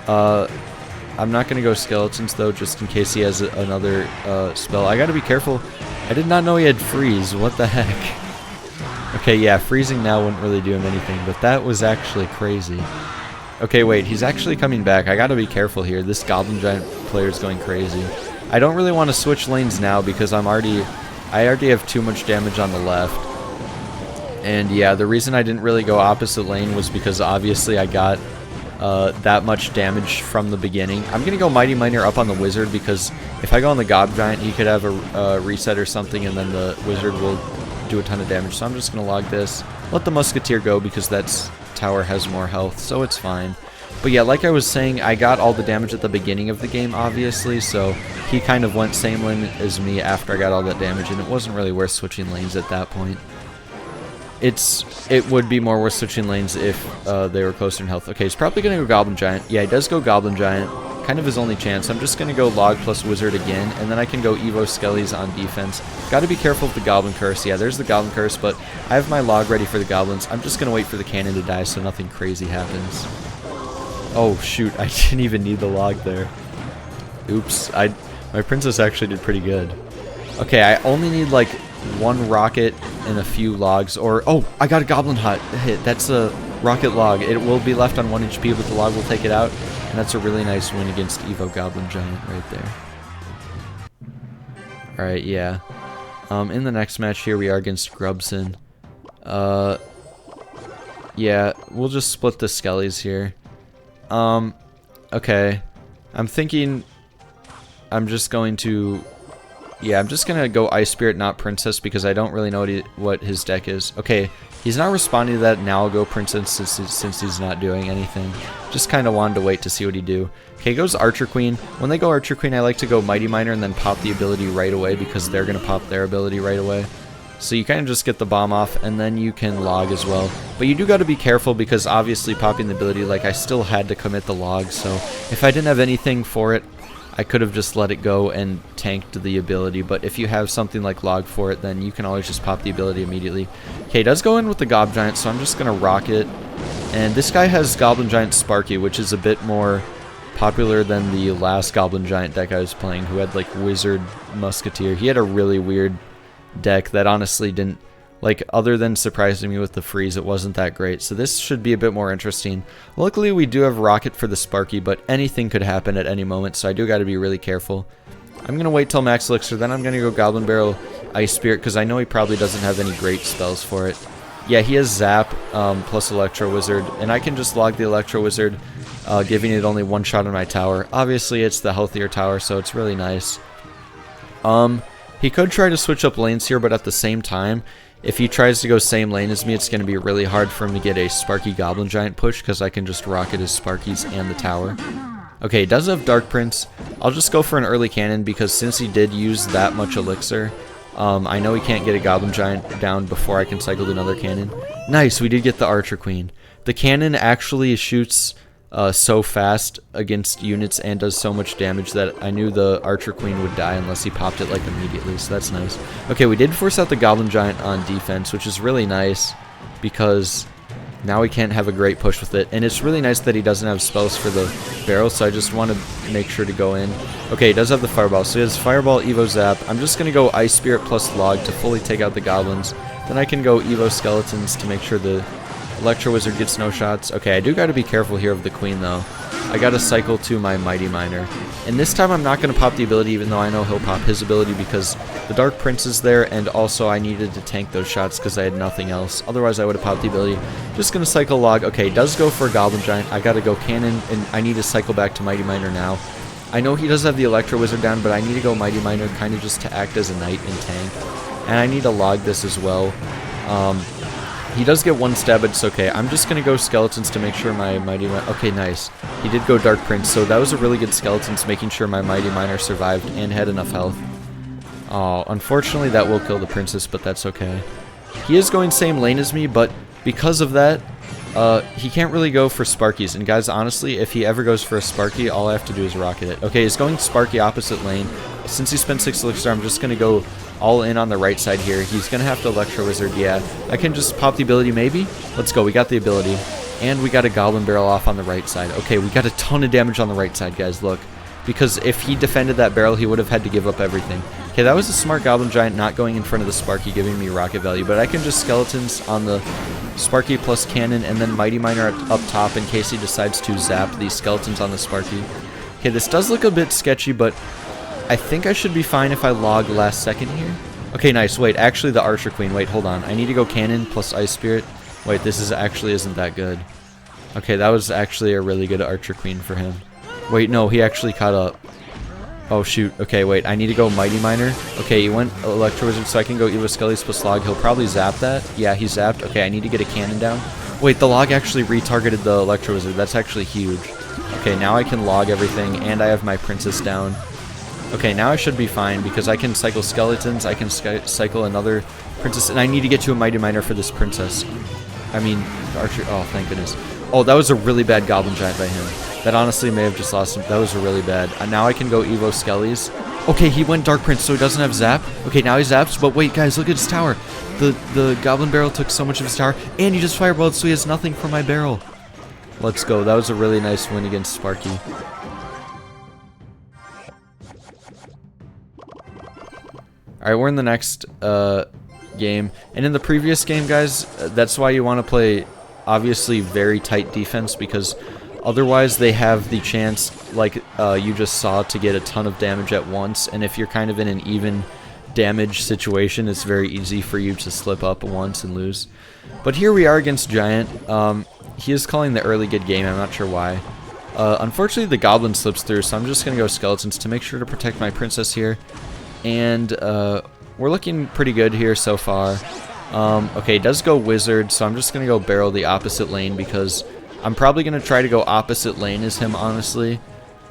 I'm not going to go skeletons, though, just in case he has another spell. I got to be careful. I did not know he had freeze. What the heck? Okay, yeah, freezing now wouldn't really do him anything, but that was actually crazy. Okay, wait, he's actually coming back. I got to be careful here. This Goblin Giant player is going crazy. I don't really want to switch lanes now because I already have too much damage on the left. And yeah, the reason I didn't really go opposite lane was because obviously I got that much damage from the beginning. I'm going to go Mighty Miner up on the Wizard because if I go on the Gob Giant, he could have a reset or something and then the Wizard will do a ton of damage. So I'm just going to log this. Let the Musketeer go because that tower has more health, so it's fine. But yeah, like I was saying, I got all the damage at the beginning of the game, obviously, so he kind of went same lane as me after I got all that damage, and it wasn't really worth switching lanes at that point. It would be more worth switching lanes if they were closer in health. Okay, he's probably going to go Goblin Giant. Yeah, he does go Goblin Giant. Kind of his only chance. I'm just going to go Log plus Wizard again, and then I can go Evo Skellies on defense. Got to be careful of the Goblin Curse. Yeah, there's the Goblin Curse, but I have my Log ready for the Goblins. I'm just going to wait for the cannon to die so nothing crazy happens. Oh, shoot. I didn't even need the Log there. Oops. My Princess actually did pretty good. Okay, I only need, like, one rocket and a few logs, or... Oh, I got a Goblin hit. That's a rocket log. It will be left on 1 HP, but the log will take it out. And that's a really nice win against Evo Goblin Giant right there. Alright, yeah. In the next match here, we are against Grubson. Yeah, we'll just split the Skellies here. Okay. I'm thinking... I'm just going to... Yeah, I'm just going to go Ice Spirit, not Princess, because I don't really know what his deck is. Okay, he's not responding to that. Now I'll go Princess since he's not doing anything. Just kind of wanted to wait to see what he'd do. Okay, goes Archer Queen. When they go Archer Queen, I like to go Mighty Miner and then pop the ability right away because they're going to pop their ability right away. So you kind of just get the bomb off, and then you can log as well. But you do got to be careful because obviously popping the ability, like I still had to commit the log, so if I didn't have anything for it, I could have just let it go and tanked the ability, but if you have something like log for it, then you can always just pop the ability immediately. Okay, it does go in with the Gob Giant, so I'm just going to rock it. And this guy has Goblin Giant Sparky, which is a bit more popular than the last Goblin Giant deck I was playing, who had like Wizard Musketeer. He had a really weird deck that honestly didn't, like, other than surprising me with the freeze, it wasn't that great. So this should be a bit more interesting. Luckily, we do have Rocket for the Sparky, but anything could happen at any moment, so I do got to be really careful. I'm going to wait till Max Elixir, then I'm going to go Goblin Barrel Ice Spirit, because I know he probably doesn't have any great spells for it. Yeah, he has Zap plus Electro Wizard, and I can just log the Electro Wizard, giving it only one shot on my tower. Obviously, it's the healthier tower, so it's really nice. He could try to switch up lanes here, but at the same time, if he tries to go same lane as me, it's going to be really hard for him to get a Sparky Goblin Giant push, because I can just rocket his Sparkies and the tower. Okay, he does have Dark Prince. I'll just go for an early cannon, because since he did use that much Elixir, I know he can't get a Goblin Giant down before I can cycle another cannon. Nice, we did get the Archer Queen. The cannon actually shoots so fast against units and does so much damage that I knew the Archer Queen would die unless he popped it like immediately, so that's nice. Okay, we did force out the Goblin Giant on defense, which is really nice because now we can't have a great push with it, and it's really nice that he doesn't have spells for the barrel, so I just want to make sure to go in. Okay, he does have the Fireball, so he has Fireball, Evo Zap. I'm just going to go Ice Spirit plus Log to fully take out the Goblins. Then I can go Evo Skeletons to make sure the Electro Wizard gets no shots. Okay, I do got to be careful here of the Queen, though. I got to cycle to my Mighty Miner. And this time I'm not going to pop the ability, even though I know he'll pop his ability, because the Dark Prince is there, and also I needed to tank those shots because I had nothing else. Otherwise, I would have popped the ability. Just going to cycle Log. Okay, does go for a Goblin Giant. I got to go Cannon, and I need to cycle back to Mighty Miner now. I know he does have the Electro Wizard down, but I need to go Mighty Miner kind of just to act as a knight and tank. And I need to log this as well. He does get one stab, but it's okay. I'm just going to go Skeletons to make sure my Mighty Miner... Okay, nice. He did go Dark Prince, so that was a really good Skeletons, making sure my Mighty Miner survived and had enough health. Oh, unfortunately that will kill the Princess, but that's okay. He is going same lane as me, but because of that, he can't really go for Sparkies. And guys, honestly, if he ever goes for a Sparky, all I have to do is rocket it. Okay, he's going Sparky opposite lane. Since he spent 6 Elixir, I'm just going to go all in on the right side here. He's going to have to Electro Wizard, yeah. I can just pop the ability, maybe? Let's go, we got the ability. And we got a Goblin Barrel off on the right side. Okay, we got a ton of damage on the right side, guys, look. Because if he defended that barrel, he would have had to give up everything. Okay, that was a smart Goblin Giant not going in front of the Sparky, giving me rocket value. But I can just Skeletons on the Sparky plus Cannon, and then Mighty Miner up top in case he decides to zap these Skeletons on the Sparky. Okay, this does look a bit sketchy, but I think I should be fine if I log last second here. Okay, nice. Wait, actually the Archer Queen. Wait, hold on. I need to go Cannon plus Ice Spirit. Wait, this is actually isn't that good. Okay, that was actually a really good Archer Queen for him. Wait, no, he actually caught up. Oh, shoot. Okay, wait, I need to go Mighty Miner. Okay, he went Electro Wizard, so I can go Evo Skellies plus Log. He'll probably zap that. Yeah, he zapped. Okay, I need to get a Cannon down. Wait, the Log actually retargeted the Electro Wizard. That's actually huge. Okay, now I can log everything, and I have my Princess down. Okay, now I should be fine, because I can cycle Skeletons, I can cycle another Princess, and I need to get to a Mighty Miner for this Princess. I mean, Archer, oh, thank goodness. Oh, that was a really bad Goblin Giant by him. That honestly may have just lost him. That was really bad. Now I can go Evo Skellies. Okay, he went Dark Prince, so he doesn't have Zap. Okay, now he zaps, but wait, guys, look at his tower. The Goblin Barrel took so much of his tower, and he just Fireballed, so he has nothing for my barrel. Let's go. That was a really nice win against Sparky. Alright, we're in the next game. And in the previous game, guys, that's why you want to play, obviously, very tight defense, because otherwise they have the chance, like you just saw, to get a ton of damage at once. And if you're kind of in an even damage situation, it's very easy for you to slip up once and lose. But here we are against Giant. He is calling the early good game. I'm not sure why. Unfortunately, the Goblin slips through, so I'm just going to go Skeletons to make sure to protect my Princess here. And we're looking pretty good here so far. Okay, it does go Wizard, so I'm just going to go Barrel the opposite lane, because I'm probably going to try to go opposite lane as him, honestly,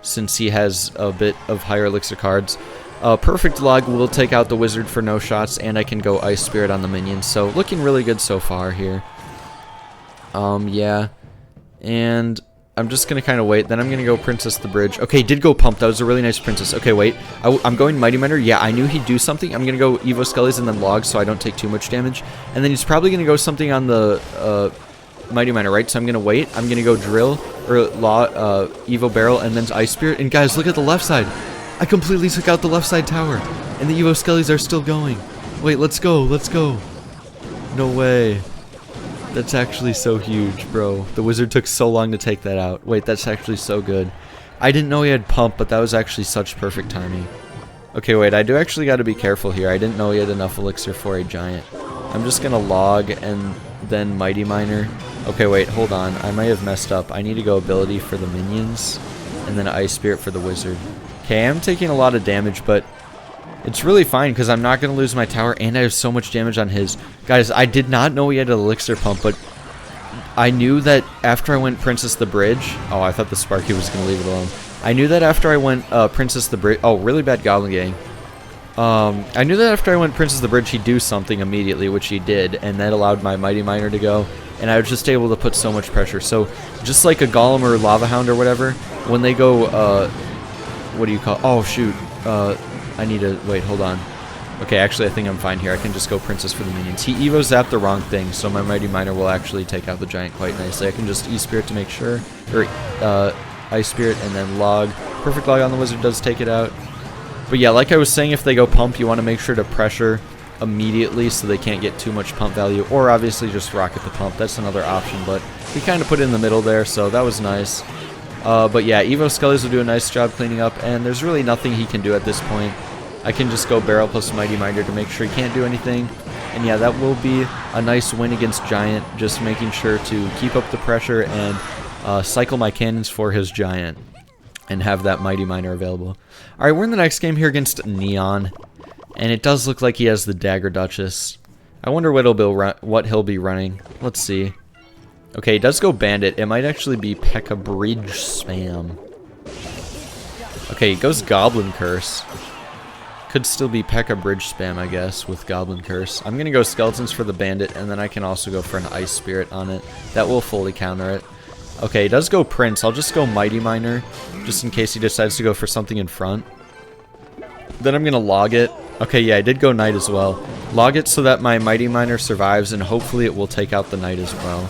since he has a bit of higher Elixir cards. Perfect Log will take out the Wizard for no shots, and I can go Ice Spirit on the minions, so looking really good so far here. Yeah, and I'm just going to kind of wait. Then I'm going to go Princess the Bridge. Okay, did go Pump. That was a really nice Princess. Okay, wait. I'm going Mighty Miner. Yeah, I knew he'd do something. I'm going to go Evo Skellies and then Log so I don't take too much damage. And then he's probably going to go something on the Mighty Miner, right? So I'm going to wait. I'm going to go Drill or Evo Barrel and then Ice Spirit. And guys, look at the left side. I completely took out the left side tower. And the Evo Skellies are still going. Wait, let's go. Let's go. No way. That's actually so huge, bro. The Wizard took so long to take that out. Wait, that's actually so good. I didn't know he had Pump, but that was actually such perfect timing. Okay, wait, I do actually got to be careful here. I didn't know he had enough Elixir for a Giant. I'm just going to Log and then Mighty Miner. Okay, wait, hold on. I might have messed up. I need to go Ability for the minions and then Ice Spirit for the Wizard. Okay, I'm taking a lot of damage, but it's really fine because I'm not going to lose my tower, and I have so much damage on his. Guys, I did not know he had an Elixir Pump, but I knew that after I went Princess the Bridge... Oh, I thought the Sparky was going to leave it alone. I knew that after I went Princess the Bridge... Oh, really bad Goblin Gang. I knew that after I went Princess the Bridge, he'd do something immediately, which he did, and that allowed my Mighty Miner to go, and I was just able to put so much pressure. So, just like a Golem or Lava Hound or whatever, when they go... what do you call... Oh, shoot. I need to... Wait, hold on. Okay, actually, I think I'm fine here. I can just go Princess for the minions. He Evo zapped the wrong thing, so my Mighty Miner will actually take out the Giant quite nicely. I can just E-Spirit to make sure. Or, Ice Spirit and then Log. Perfect Log on the Wizard does take it out. But yeah, like I was saying, if they go Pump, you want to make sure to pressure immediately so they can't get too much Pump value. Or, obviously, just Rocket the Pump. That's another option, but we kind of put it in the middle there, so that was nice. But yeah, Evo Skellies will do a nice job cleaning up, and there's really nothing he can do at this point. I can just go Barrel plus Mighty Miner to make sure he can't do anything. And yeah, that will be a nice win against Giant, just making sure to keep up the pressure and cycle my cannons for his Giant and have that Mighty Miner available. Alright, we're in the next game here against Neon, and it does look like he has the Dagger Duchess. I wonder what he'll be running. Let's see. Okay, he does go Bandit. It might actually be PEKKA Bridge Spam. Okay, he goes Goblin Curse. Could still be PEKKA Bridge Spam, I guess, with Goblin Curse. I'm going to go Skeletons for the Bandit, and then I can also go for an Ice Spirit on it. That will fully counter it. Okay, he does go Prince. I'll just go Mighty Miner, just in case he decides to go for something in front. Then I'm going to Log it, Okay, yeah, I did go Knight as well. Log it so that my Mighty Miner survives, and hopefully it will take out the Knight as well.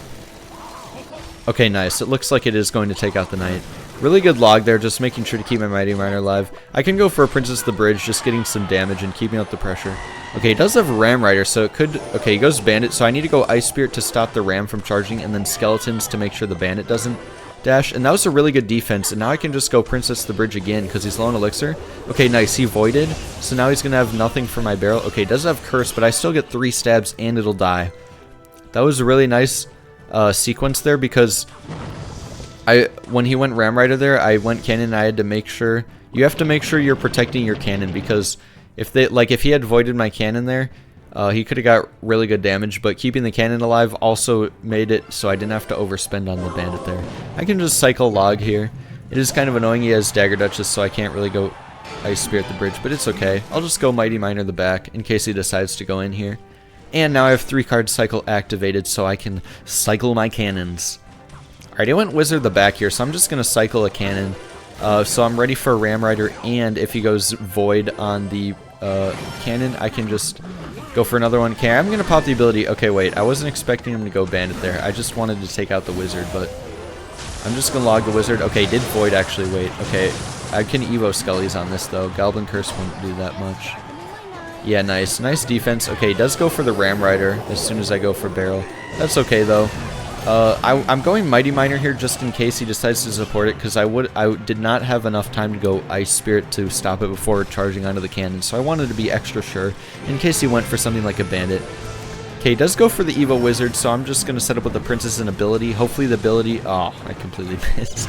Okay, nice. It looks like it is going to take out the Knight. Really good log there, just making sure to keep my Mighty Miner alive. I can go for a Princess the Bridge, just getting some damage and keeping up the pressure. Okay, he does have Ram Rider, so it could... Okay, he goes Bandit, so I need to go Ice Spirit to stop the Ram from charging, and then Skeletons to make sure the Bandit doesn't dash. And that was a really good defense, and now I can just go Princess the Bridge again, because he's low on Elixir. Okay, nice. He Voided, so now he's going to have nothing for my barrel. Okay, he does have Curse, but I still get 3 stabs, and it'll die. That was a really nice sequence there, because... when he went Ram Rider there, I went Cannon, and I had to make sure... You have to make sure you're protecting your Cannon, because if he had voided my Cannon there, he could have got really good damage, but keeping the Cannon alive also made it so I didn't have to overspend on the Bandit there. I can just cycle Log here. It is kind of annoying he has Dagger Duchess, so I can't really go Ice Spirit the Bridge, but it's okay. I'll just go Mighty Miner the back, in case he decides to go in here. And now I have 3-card cycle activated, so I can cycle my cannons. Alright, I went Wizard the back here, so I'm just going to cycle a cannon. So I'm ready for a Ram Rider, and if he goes Void on the cannon, I can just go for another one. Okay, I'm going to pop the ability. Okay, wait, I wasn't expecting him to go Bandit there. I just wanted to take out the Wizard, but I'm just going to log the Wizard. Okay, did Void actually. Wait, okay. I can Evo Skellies on this, though. Goblin Curse won't do that much. Yeah, nice. Nice defense. Okay, he does go for the Ram Rider as soon as I go for Barrel. That's okay, though. I'm going Mighty Miner here just in case he decides to support it, because I did not have enough time to go Ice Spirit to stop it before charging onto the cannon, so I wanted to be extra sure in case he went for something like a Bandit. Okay, he does go for the Evo Wizard, so I'm just going to set up with the Princess and ability. Hopefully the ability... Oh, I completely missed.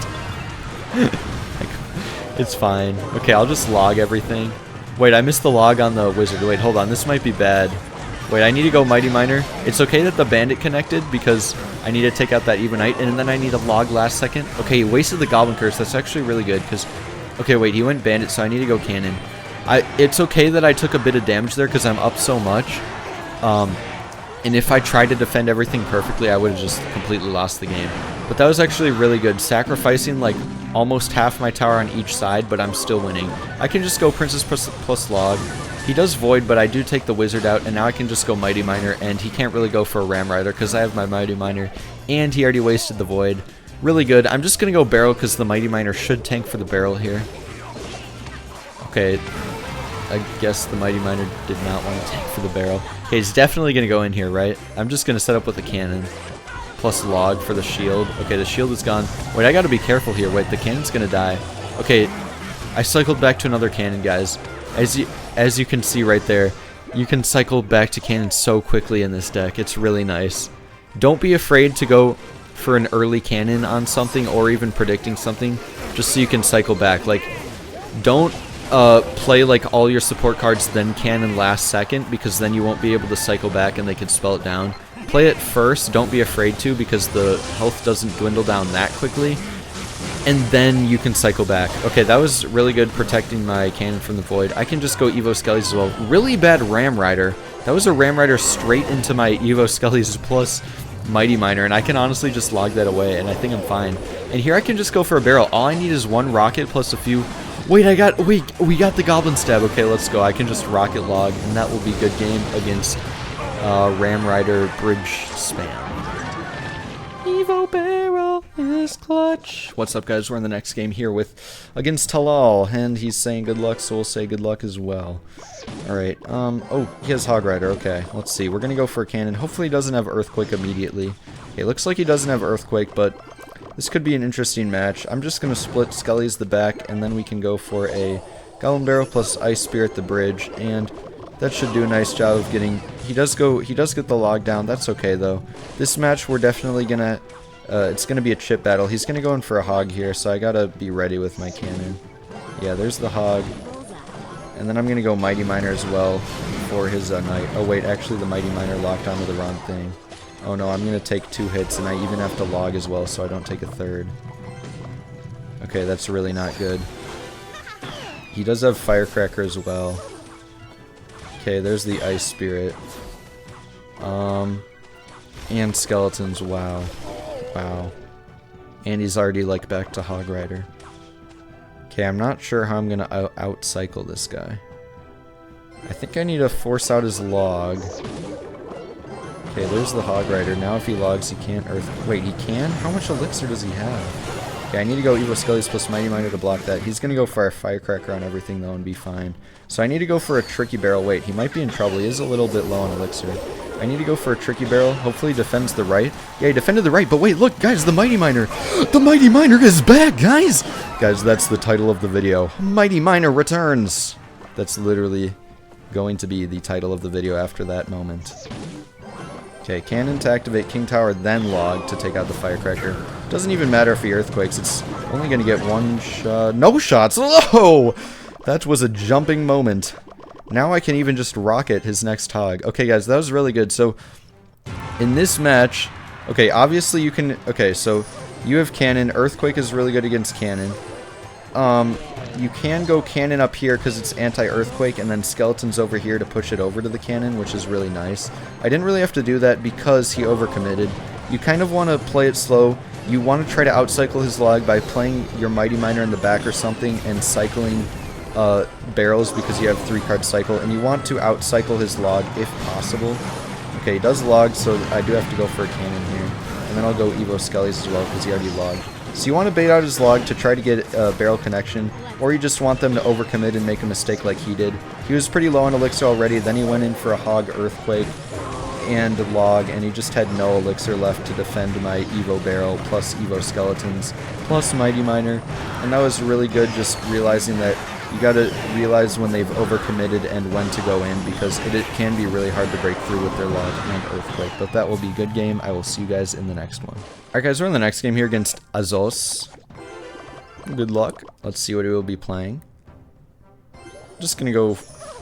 It's fine. Okay, I'll just log everything. Wait, I missed the log on the Wizard. Wait, hold on. This might be bad. Wait, I need to go Mighty Miner. It's okay that the Bandit connected because I need to take out that Evo Knight, and then I need to log last second. Okay, he wasted the Goblin Curse. That's actually really good because... Okay, wait, he went Bandit, so I need to go Cannon. It's okay that I took a bit of damage there because I'm up so much. And if I tried to defend everything perfectly, I would have just completely lost the game. But that was actually really good. Sacrificing, like, almost half my tower on each side, but I'm still winning. I can just go Princess plus Log. He does Void, but I do take the Wizard out, and now I can just go Mighty Miner, and he can't really go for a Ram Rider because I have my Mighty Miner, and he already wasted the Void. Really good. I'm just going to go Barrel because the Mighty Miner should tank for the Barrel here. Okay, I guess the Mighty Miner did not want to tank for the Barrel. Okay, he's definitely going to go in here, right? I'm just going to set up with the Cannon. Plus Log for the shield. Okay, the shield is gone. Wait, I got to be careful here. Wait, the cannon's going to die. Okay, I cycled back to another cannon, guys. As you can see right there, you can cycle back to cannon so quickly in this deck. It's really nice. Don't be afraid to go for an early cannon on something or even predicting something just so you can cycle back. Like, don't play like all your support cards then cannon last second because then you won't be able to cycle back and they can spell it down. Play it first, don't be afraid to because the health doesn't dwindle down that quickly. And then you can cycle back. Okay, that was really good protecting my cannon from the Void. I can just go Evo Skellies as well. Really bad Ram Rider. That was a Ram Rider straight into my Evo Skellies plus Mighty Miner, and I can honestly just log that away, and I think I'm fine. And here I can just go for a Barrel. All I need is one Rocket plus a few... Wait, we got the Goblin Stab. Okay, let's go. I can just Rocket Log, and that will be a good game against Ram Rider Bridge Spam. Evo Barrel is clutch. What's up, guys? We're in the next game here against Talal, and he's saying good luck, so we'll say good luck as well. Alright, oh, he has Hog Rider. Okay, let's see. We're gonna go for a cannon. Hopefully he doesn't have Earthquake immediately. Okay, looks like he doesn't have Earthquake, but this could be an interesting match. I'm just gonna split Skellies the back, and then we can go for a Golem Barrel plus Ice Spirit the bridge, and that should do a nice job of getting... He does get the log down. That's okay, though. This match, we're definitely gonna... it's gonna be a chip battle. He's gonna go in for a Hog here, so I gotta be ready with my cannon. Yeah, there's the Hog. And then I'm gonna go Mighty Miner as well for his Knight. Oh, wait, actually the Mighty Miner locked onto the wrong thing. Oh, no, I'm gonna take 2 hits, and I even have to log as well, so I don't take a third. Okay, that's really not good. He does have Firecracker as well. Okay, there's the Ice Spirit. And Skeletons, wow. Wow. And he's already, like, back to Hog Rider. Okay, I'm not sure how I'm gonna out-cycle this guy. I think I need to force out his log. Okay, there's the Hog Rider. Now if he logs, he can't wait, he can? How much elixir does he have? Okay, I need to go Evo Skellies plus Mighty Miner to block that. He's gonna go for a Firecracker on everything though and be fine. So I need to go for a Tricky Barrel. Wait, he might be in trouble. He is a little bit low on elixir. I need to go for a Tricky Barrel. Hopefully he defends the right. Yeah, he defended the right, but wait, look, guys, the Mighty Miner! The Mighty Miner is back, guys! Guys, that's the title of the video. Mighty Miner returns! That's literally going to be the title of the video after that moment. Okay, cannon to activate King Tower, then log to take out the Firecracker. Doesn't even matter if he Earthquakes, it's only going to get one shot. No shots! Oh! That was a jumping moment. Now I can even just rocket his next Hog. Okay, guys, that was really good. So, in this match, okay, obviously you can... Okay, so you have Cannon. Earthquake is really good against Cannon. You can go Cannon up here because it's anti-Earthquake, and then Skeletons over here to push it over to the Cannon, which is really nice. I didn't really have to do that because he overcommitted. You kind of want to play it slow. You want to try to outcycle his log by playing your Mighty Miner in the back or something and cycling barrels because you have 3-card cycle, and you want to outcycle his log if possible. Okay, he does log, so I do have to go for a Cannon here. And then I'll go Evo Skellies as well because he already logged. So you want to bait out his log to try to get a barrel connection, or you just want them to overcommit and make a mistake like he did. He was pretty low on elixir already, then he went in for a Hog Earthquake and log, and he just had no elixir left to defend my Evo Barrel plus Evo Skeletons plus Mighty Miner. And that was really good, just realizing that you gotta realize when they've overcommitted and when to go in, because it can be really hard to break through with their log and Earthquake. But that will be a good game. I will see you guys in the next one. Alright guys, we're in the next game here against Azos. Good luck. Let's see what he will be playing. Just gonna go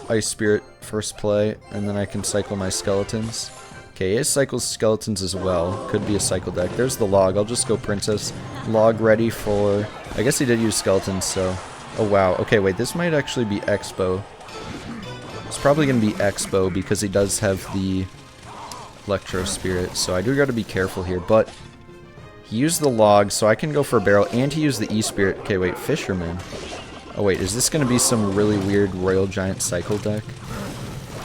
Ice Spirit first play, and then I can cycle my Skeletons. Okay, it cycles Skeletons as well. Could be a cycle deck. There's the log. I'll just go Princess. Log ready for... I guess he did use Skeletons, so... Oh wow, okay, wait, this might actually be Expo. It's probably going to be Expo because he does have the Electro Spirit, so I do got to be careful here, but he used the log, so I can go for a barrel, and he used the E-Spirit. Okay, wait, Fisherman. Oh wait, is this going to be some really weird Royal Giant Cycle deck?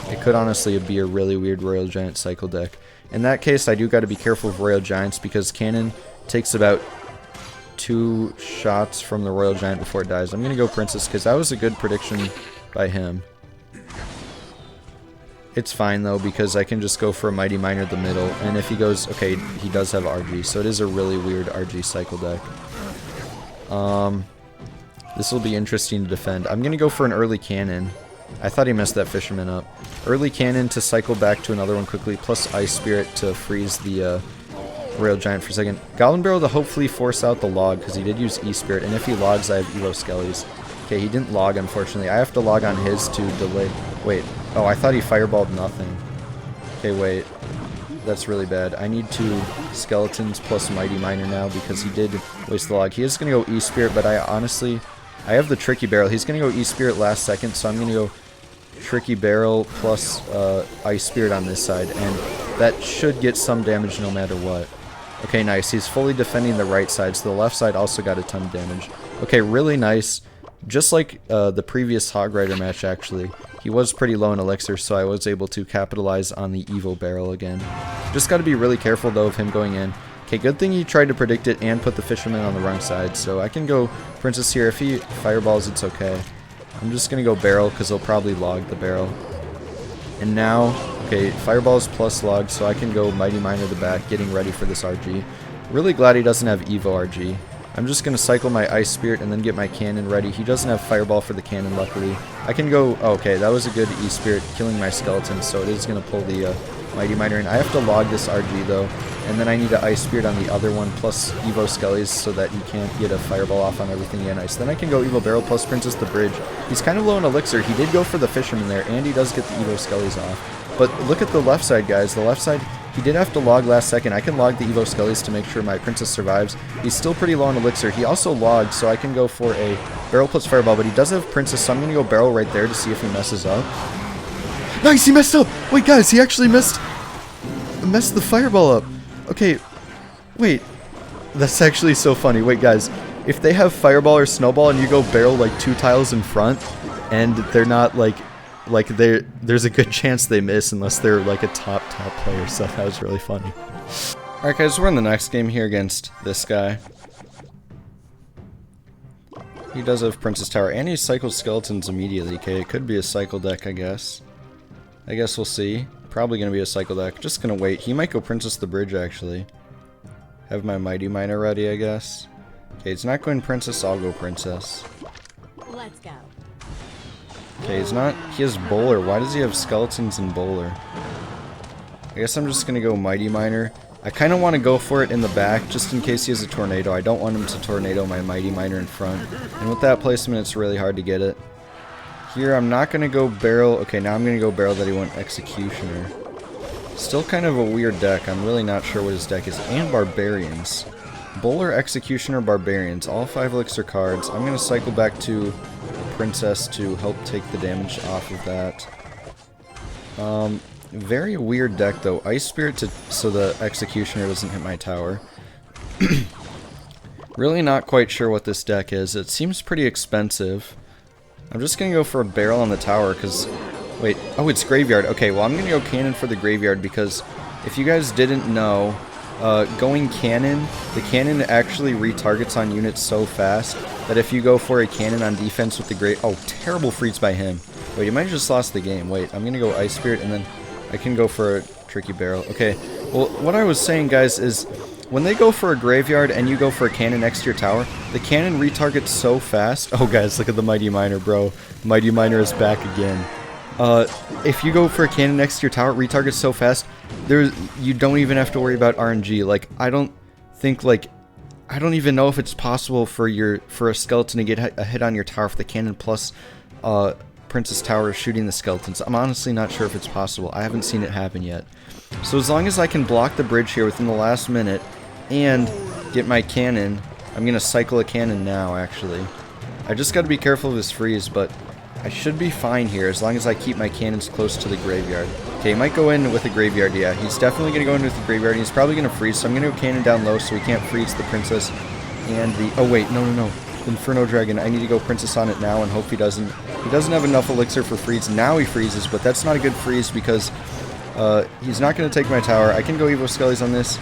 It could honestly be a really weird Royal Giant Cycle deck. In that case, I do got to be careful of Royal Giants because Cannon takes about 2 shots from the Royal Giant before it dies. I'm going to go Princess because that was a good prediction by him. It's fine though because I can just go for a Mighty Miner in the middle, and if he goes... Okay, he does have RG, so it is a really weird RG cycle deck. This will be interesting to defend. I'm going to go for an early Cannon. I thought he messed that Fisherman up. Early Cannon to cycle back to another one quickly, plus Ice Spirit to freeze the Royal Giant for a second. Goblin Barrel to hopefully force out the log, because he did use E-Spirit, and if he logs, I have Evo Skellies. Okay, he didn't log, unfortunately. I have to log on his to delay... Wait. Oh, I thought he fireballed nothing. Okay, wait. That's really bad. I need 2 Skeletons plus Mighty Miner now, because he did waste the log. He is going to go E-Spirit, but I honestly... I have the Tricky Barrel. He's going to go E-Spirit last second, so I'm going to go Tricky Barrel plus Ice Spirit on this side, and that should get some damage no matter what. Okay, nice. He's fully defending the right side, so the left side also got a ton of damage. Okay, really nice. Just like the previous Hog Rider match, actually. He was pretty low in elixir, so I was able to capitalize on the Evo Barrel again. Just got to be really careful, though, of him going in. Okay, good thing he tried to predict it and put the Fisherman on the wrong side, so I can go Princess here. If he fireballs, it's okay. I'm just going to go Barrel, because he'll probably log the Barrel. And now, okay, Fireballs plus log, so I can go Mighty Miner the back, getting ready for this RG. Really glad he doesn't have Evo RG. I'm just going to cycle my Ice Spirit and then get my Cannon ready. He doesn't have Fireball for the Cannon, luckily. I can go... Oh, okay, that was a good E-Spirit, killing my Skeleton, so it is going to pull the Mighty Miner in. I have to log this RG, though, and then I need an Ice Spirit on the other one, plus Evo Skellies, so that he can't get a Fireball off on everything. Yeah, nice. Then I can go Evo Barrel plus Princess the Bridge. He's kind of low in elixir. He did go for the Fisherman there, and he does get the Evo Skellies off. But look at the left side, guys. The left side... He did have to log last second. I can log the Evo Skellies to make sure my Princess survives. He's still pretty low on elixir. He also logged, so I can go for a Barrel plus Fireball, but he does have Princess, so I'm going to go Barrel right there to see if he messes up. Nice, he messed up! Wait, guys, he actually messed the Fireball up. Okay, wait. That's actually so funny. Wait, guys, if they have Fireball or Snowball and you go Barrel like 2 tiles in front, and they're not like like, there's a good chance they miss unless they're like a top player, so that was really funny. Alright guys, we're in the next game here against this guy. He does have Princess Tower, and he cycles skeletons immediately. Okay, it could be a cycle deck, I guess. I guess we'll see. Probably gonna be a cycle deck. Just gonna wait. He might go Princess the Bridge, actually. Have my Mighty Miner ready, I guess. Okay, he's not going Princess, I'll go Princess. Let's go. Okay, he's not. He has Bowler. Why does he have Skeletons and Bowler? I guess I'm just gonna go Mighty Miner. I kind of want to go for it in the back, just in case he has a Tornado. I don't want him to Tornado my Mighty Miner in front. And with that placement, it's really hard to get it. Here, I'm not going to go Barrel. Okay, now I'm going to go Barrel that he went Executioner. Still kind of a weird deck. I'm really not sure what his deck is. And Barbarians. Bowler, Executioner, Barbarians. All 5 Elixir cards. I'm going to cycle back to Princess to help take the damage off of that. Very weird deck though. Ice Spirit so the Executioner doesn't hit my tower. Really not quite sure what this deck is. It seems pretty expensive. I'm just gonna go for a Barrel on the tower because... Wait, oh, it's Graveyard. Okay, well I'm gonna go Cannon for the Graveyard because if you guys didn't know, going Cannon, the Cannon actually retargets on units so fast that if you go for a Cannon on defense with the Oh, terrible freeze by him. Wait, you might have just lost the game. Wait, I'm gonna go Ice Spirit and then I can go for a Tricky Barrel. Okay, well, what I was saying, guys, is when they go for a Graveyard and you go for a Cannon next to your tower, the Cannon retargets so fast. Oh, guys, look at the Mighty Miner, bro. Mighty Miner is back again. If you go for a Cannon next to your tower, it retargets so fast, you don't even have to worry about RNG. Like, I don't even know if it's possible for a Skeleton to get a hit on your tower for the Cannon plus, Princess Tower shooting the Skeletons. I'm honestly not sure if it's possible. I haven't seen it happen yet. So as long as I can block the bridge here within the last minute and get my Cannon, I'm going to cycle a Cannon now, actually. I just got to be careful of his freeze, but I should be fine here as long as I keep my Cannons close to the Graveyard. Okay, he might go in with a Graveyard, yeah. He's definitely going to go in with the Graveyard, and he's probably going to freeze, so I'm going to go Cannon down low so he can't freeze the Princess and the... Oh, wait, no. Inferno Dragon. I need to go Princess on it now and hope he doesn't. He doesn't have enough Elixir for freeze. Now he freezes, but that's not a good freeze because he's not going to take my tower. I can go Evo Skellies on this.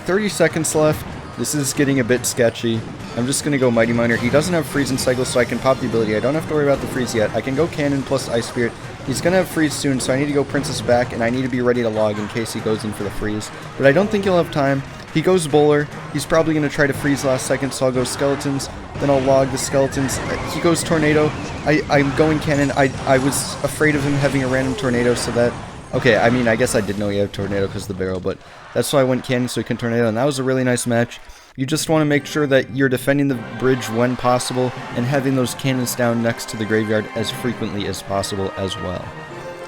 30 seconds left. This is getting a bit sketchy. I'm just going to go Mighty Miner. He doesn't have freeze and cycle, so I can pop the ability. I don't have to worry about the freeze yet. I can go Cannon plus Ice Spirit. He's going to have freeze soon, so I need to go Princess back, and I need to be ready to log in case he goes in for the freeze. But I don't think he'll have time. He goes Bowler. He's probably going to try to freeze last second, so I'll go Skeletons. Then I'll log the Skeletons. He goes Tornado. I'm going Cannon. I was afraid of him having a random Tornado, so that... Okay, I mean, I guess I did know he had Tornado because of the Barrel, but that's why I went Cannon so he can Tornado, and that was a really nice match. You just want to make sure that you're defending the bridge when possible and having those Cannons down next to the Graveyard as frequently as possible as well.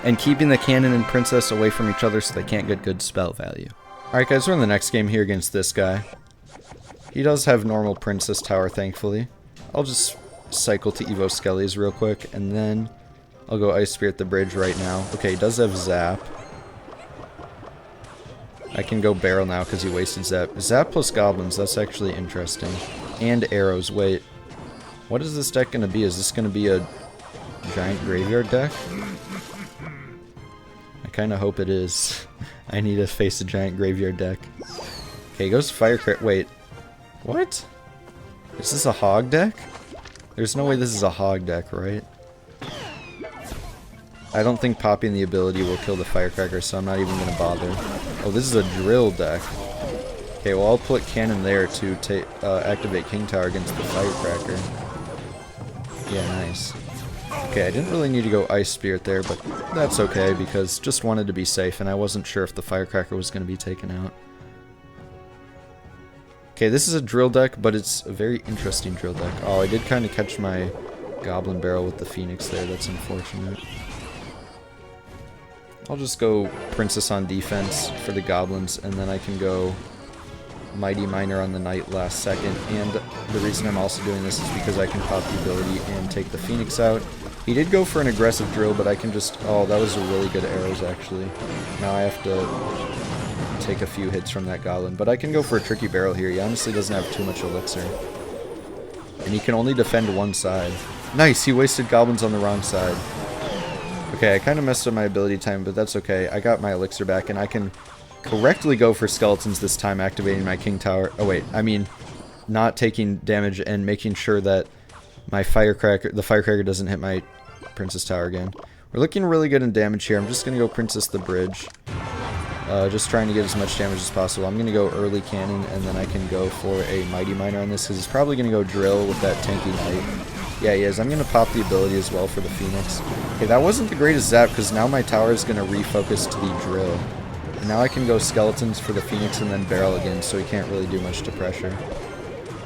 And keeping the Cannon and Princess away from each other so they can't get good spell value. Alright guys, we're in the next game here against this guy. He does have normal Princess Tower, thankfully. I'll just cycle to Evo Skellies real quick, and then I'll go Ice Spirit the bridge right now. Okay, he does have Zap. I can go Barrel now because he wasted Zap. Zap plus Goblins, that's actually interesting. And Arrows, wait. What is this deck going to be? Is this going to be a giant graveyard deck? I kind of hope it is. I need to face a giant graveyard deck. Okay, he goes Firecracker. Wait. What? Is this a Hog deck? There's no way this is a Hog deck, right? I don't think popping the ability will kill the Firecracker, so I'm not even going to bother. Oh, this is a Drill deck. Okay, well, I'll put Cannon there to activate King Tower against the Firecracker. Yeah, nice. Okay, I didn't really need to go Ice Spirit there, but that's okay, because just wanted to be safe, and I wasn't sure if the Firecracker was going to be taken out. Okay, this is a Drill deck, but it's a very interesting Drill deck. Oh, I did kind of catch my Goblin Barrel with the Phoenix there. That's unfortunate. I'll just go Princess on defense for the Goblins, and then I can go Mighty Miner on the Knight last second. And the reason I'm also doing this is because I can pop the ability and take the Phoenix out. He did go for an aggressive Drill, but I can just... Oh, that was a really good arrows, actually. Now I have to take a few hits from that Goblin. But I can go for a Tricky Barrel here. He honestly doesn't have too much Elixir. And he can only defend one side. Nice, he wasted Goblins on the wrong side. Okay, I kind of messed up my ability time, but that's okay. I got my elixir back, and I can correctly go for skeletons this time, activating my king tower. Oh wait, I mean, not taking damage and making sure that my the firecracker doesn't hit my princess tower again. We're looking really good in damage here. I'm just going to go princess the bridge. Just trying to get as much damage as possible. I'm going to go early cannon, and then I can go for a mighty miner on this, because he's probably going to go drill with that tanky knight. Yeah, he is. I'm going to pop the ability as well for the phoenix. Okay, that wasn't the greatest zap, because now my tower is going to refocus to the drill. And now I can go skeletons for the phoenix and then barrel again, so he can't really do much to pressure.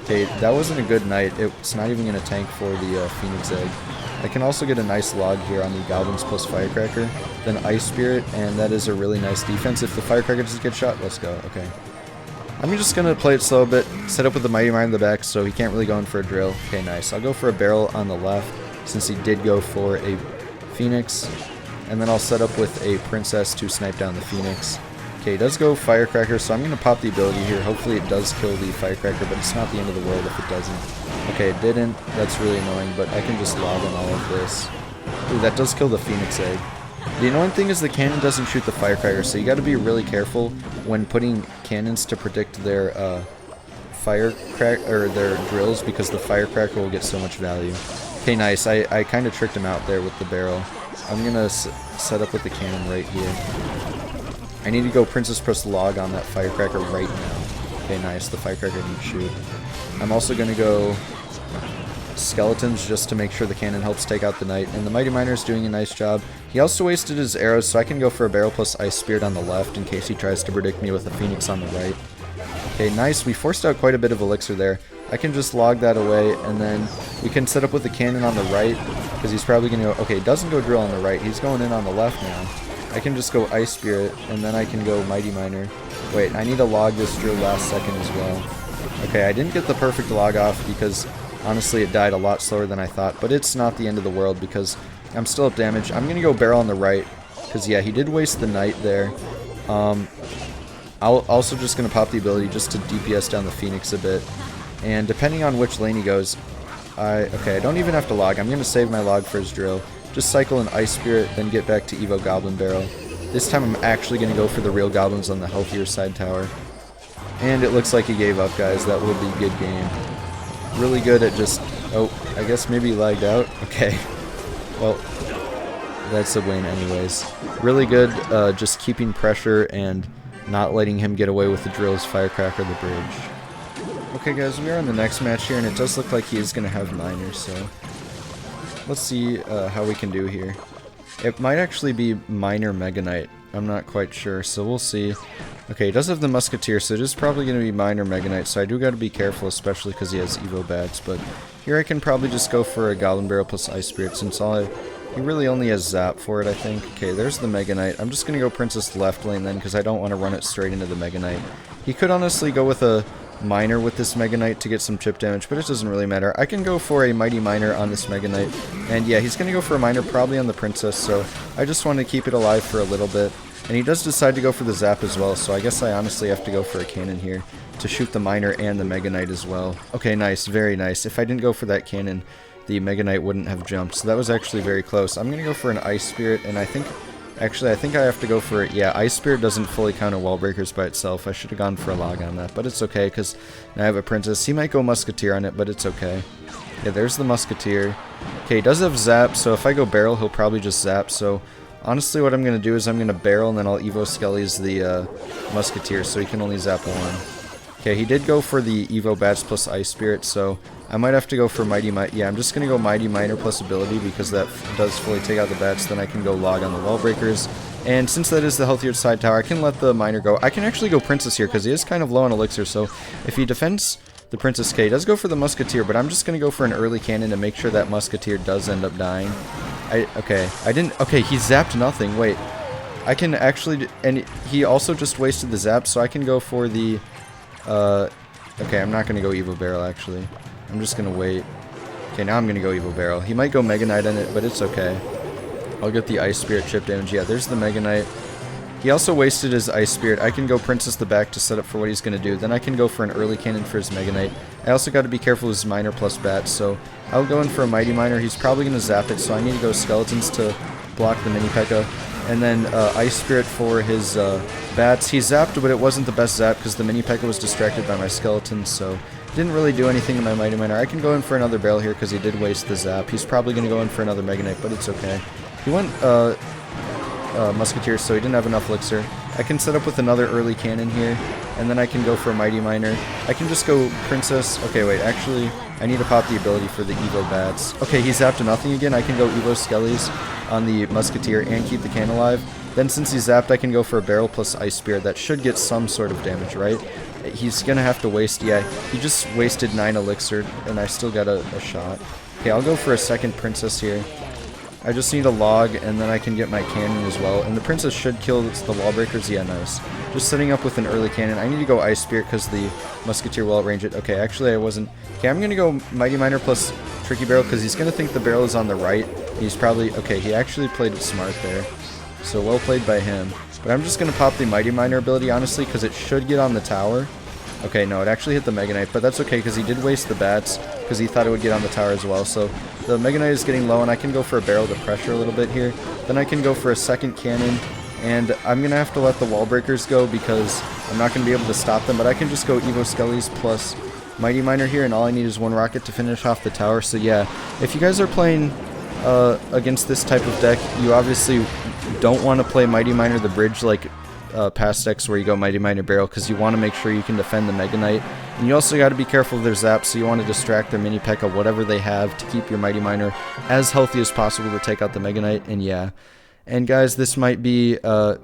Okay, that wasn't a good knight. It's not even going to tank for the phoenix egg. I can also get a nice log here on the goblins plus firecracker, then ice spirit, and that is a really nice defense. If the firecracker doesn't get shot, let's go. Okay. I'm just going to play it slow a bit, set up with the mighty miner in the back so he can't really go in for a drill. Okay, nice. I'll go for a barrel on the left since he did go for a phoenix, and then I'll set up with a princess to snipe down the phoenix. Okay, he does go firecracker, so I'm going to pop the ability here. Hopefully it does kill the firecracker, but it's not the end of the world if it doesn't. Okay, it didn't. That's really annoying, but I can just log on all of this. Ooh, that does kill the phoenix egg. The annoying thing is the cannon doesn't shoot the firecracker, so you got to be really careful when putting cannons to predict their their drills, because the firecracker will get so much value. Okay, nice. I kind of tricked him out there with the barrel. I'm going to set up with the cannon right here. I need to go princess plus log on that firecracker right now. Okay, nice. The firecracker didn't shoot. I'm also going to go skeletons just to make sure the cannon helps take out the knight. And the mighty miner is doing a nice job. He also wasted his arrows, so I can go for a barrel plus ice spirit on the left in case he tries to predict me with a phoenix on the right. Okay, nice. We forced out quite a bit of elixir there. I can just log that away, and then we can set up with the cannon on the right, because he's probably going to go... Okay, he doesn't go drill on the right. He's going in on the left now. I can just go ice spirit, and then I can go mighty miner. Wait, I need to log this drill last second as well. Okay, I didn't get the perfect log off because honestly it died a lot slower than I thought, but it's not the end of the world because I'm still up damage. I'm gonna go barrel on the right because yeah, he did waste the knight there. I'll also just gonna pop the ability just to DPS down the phoenix a bit, and depending on which lane he goes, I don't even have to log. I'm gonna save my log for his drill. Just cycle an ice spirit, then get back to Evo Goblin Barrel. This time I'm actually going to go for the real goblins on the healthier side tower. And it looks like he gave up, guys. That will be a good game. Really good at just... Oh, I guess maybe he lagged out. Okay. Well, that's a win anyways. Really good just keeping pressure and not letting him get away with the drills, firecracker, the bridge. Okay, guys, we are on the next match here, and it does look like he is going to have miners, so... Let's see how we can do here. It might actually be Miner Mega Knight. I'm not quite sure, so we'll see. Okay, he does have the Musketeer, so it is probably going to be Miner Mega Knight, so I do got to be careful, especially because he has Evo bats. But here I can probably just go for a Goblin Barrel plus Ice Spirit, since he really only has Zap for it, I think. Okay, there's the Mega Knight. I'm just going to go Princess left lane then, because I don't want to run it straight into the Mega Knight. He could honestly go with a Miner with this Mega Knight to get some chip damage, but it doesn't really matter. I can go for a Mighty Miner on this Mega Knight, and yeah, he's going to go for a Miner probably on the Princess, so I just want to keep it alive for a little bit. And he does decide to go for the Zap as well, so I guess I honestly have to go for a cannon here to shoot the Miner and the Mega Knight as well. Okay, nice, very nice. If I didn't go for that cannon, the Mega Knight wouldn't have jumped, so that was actually very close. I'm going to go for an Ice Spirit, and I think I have to go for it. Yeah, Ice Spirit doesn't fully counter wall breakers by itself. I should have gone for a log on that, but it's okay, because now I have a Princess. He might go Musketeer on it, but it's okay. Yeah, there's the Musketeer. Okay, he does have Zap, so if I go Barrel, he'll probably just Zap, so honestly what I'm going to do is I'm going to Barrel, and then I'll Evo Skelly's the Musketeer, so he can only Zap one. Okay, he did go for the Evo Bats plus Ice Spirit, so I might have to go for Mighty Miner. Yeah, I'm just going to go Mighty Miner plus ability because that does fully take out the bats. Then I can go log on the wall breakers. And since that is the healthier side tower, I can let the Miner go. I can actually go Princess here because he is kind of low on Elixir. So if he defends the Princess K, he does go for the Musketeer, but I'm just going to go for an early cannon to make sure that Musketeer does end up dying. Okay, he zapped nothing. Wait, I can actually... And he also just wasted the zap, so I can go for the... Okay, I'm not going to go Evo Barrel, actually. I'm just going to wait. Okay, now I'm going to go Evo Barrel. He might go Mega Knight on it, but it's okay. I'll get the Ice Spirit chip damage. Yeah, there's the Mega Knight. He also wasted his Ice Spirit. I can go Princess the back to set up for what he's going to do. Then I can go for an early cannon for his Mega Knight. I also got to be careful with his Miner plus Bats, so I'll go in for a Mighty Miner. He's probably going to zap it, so I need to go Skeletons to block the mini P.E.K.K.A. And then Ice Spirit for his bats. He zapped, but it wasn't the best zap because the mini P.E.K.K.A. was distracted by my skeletons, so didn't really do anything in my Mighty Miner. I can go in for another barrel here because he did waste the zap. He's probably going to go in for another Mega Knight, but it's okay. He went Musketeer, so he didn't have enough Elixir. I can set up with another early cannon here, and then I can go for a Mighty Miner. I can just go Princess. Okay, wait, actually, I need to pop the ability for the Evo Bats. Okay, he zapped to nothing again. I can go Evo Skellies on the Musketeer and keep the cannon alive. Then since he zapped, I can go for a barrel plus Ice Spirit. That should get some sort of damage, right? He's gonna have to waste, yeah, he just wasted 9 Elixir, and I still got a shot. Okay, I'll go for a second Princess here. I just need a log, and then I can get my cannon as well. And the Princess should kill the wall breakers. Yeah, nice. Just setting up with an early cannon. I need to go Ice Spirit because the Musketeer will outrange it. Okay, actually I wasn't. Okay, I'm going to go Mighty Miner plus Tricky Barrel because he's going to think the barrel is on the right. He's probably... Okay, he actually played it smart there. So well played by him. But I'm just going to pop the Mighty Miner ability, honestly, because it should get on the tower. Okay, no, it actually hit the Mega Knight, but that's okay because he did waste the bats because he thought it would get on the tower as well. So the Mega Knight is getting low, and I can go for a barrel to pressure a little bit here. Then I can go for a second cannon, and I'm going to have to let the wall breakers go because I'm not going to be able to stop them, but I can just go Evo Skellies plus Mighty Miner here, and all I need is one rocket to finish off the tower. So yeah, if you guys are playing against this type of deck, you obviously don't want to play Mighty Miner the bridge like past decks where you go Mighty Miner Barrel because you want to make sure you can defend the Mega Knight. And you also got to be careful of their zaps, so you want to distract their mini P.E.K.K.A. whatever they have to keep your Mighty Miner as healthy as possible to take out the Mega Knight. And yeah. And guys, this might be the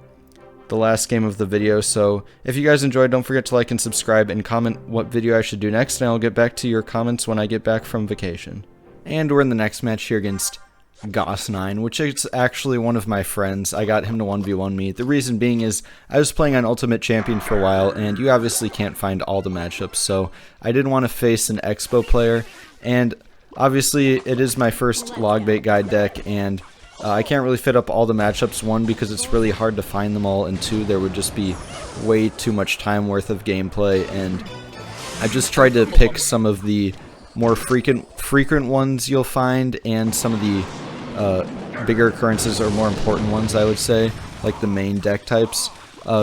last game of the video, so if you guys enjoyed, don't forget to like and subscribe and comment what video I should do next, and I'll get back to your comments when I get back from vacation. And we're in the next match here against Goss9, which is actually one of my friends. I got him to 1v1 me. The reason being is I was playing on Ultimate Champion for a while, and you obviously can't find all the matchups, so I didn't want to face an Expo player, and obviously it is my first Logbait guide deck, and I can't really fit up all the matchups, one, because it's really hard to find them all, and two, there would just be way too much time worth of gameplay, and I just tried to pick some of the more frequent ones you'll find, and some of the bigger occurrences or more important ones, I would say, like the main deck types.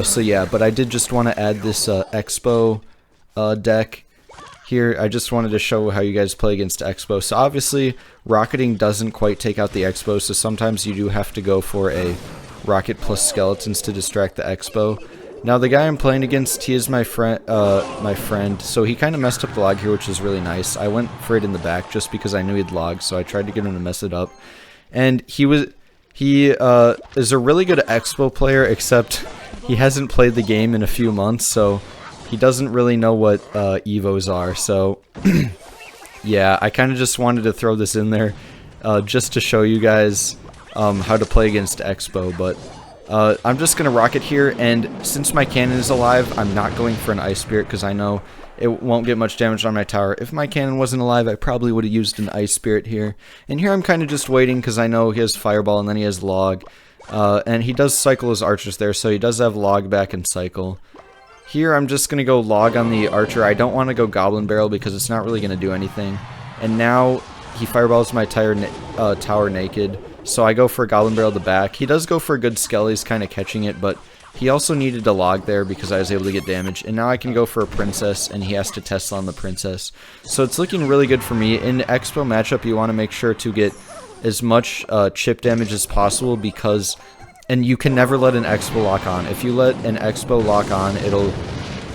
So yeah, but I did just want to add this Expo deck here. I just wanted to show how you guys play against Expo. So obviously, rocketing doesn't quite take out the Expo, so sometimes you do have to go for a rocket plus skeletons to distract the Expo. Now the guy I'm playing against, he is my friend, so he kind of messed up the log here, which is really nice. I went for it in the back just because I knew he'd log, so I tried to get him to mess it up. And he is a really good Expo player, except he hasn't played the game in a few months, so he doesn't really know what Evos are. So yeah, I kind of just wanted to throw this in there just to show you guys how to play against Expo, but I'm just going to rocket here, and since my cannon is alive, I'm not going for an Ice Spirit because I know it won't get much damage on my tower. If my cannon wasn't alive, I probably would have used an Ice Spirit here. And here I'm kind of just waiting because I know he has Fireball and then he has Log. And he does cycle his archers there, so he does have Log back and cycle. Here I'm just going to go Log on the archer. I don't want to go Goblin Barrel because it's not really going to do anything. And now he Fireballs my tower naked. So I go for a Goblin Barrel to back. He does go for a good Skellies, kind of catching it, but he also needed to log there because I was able to get damage. And now I can go for a Princess, and he has to Tesla on the Princess. So it's looking really good for me. In the Expo matchup, you want to make sure to get as much chip damage as possible because... And you can never let an Expo lock on. If you let an Expo lock on, it'll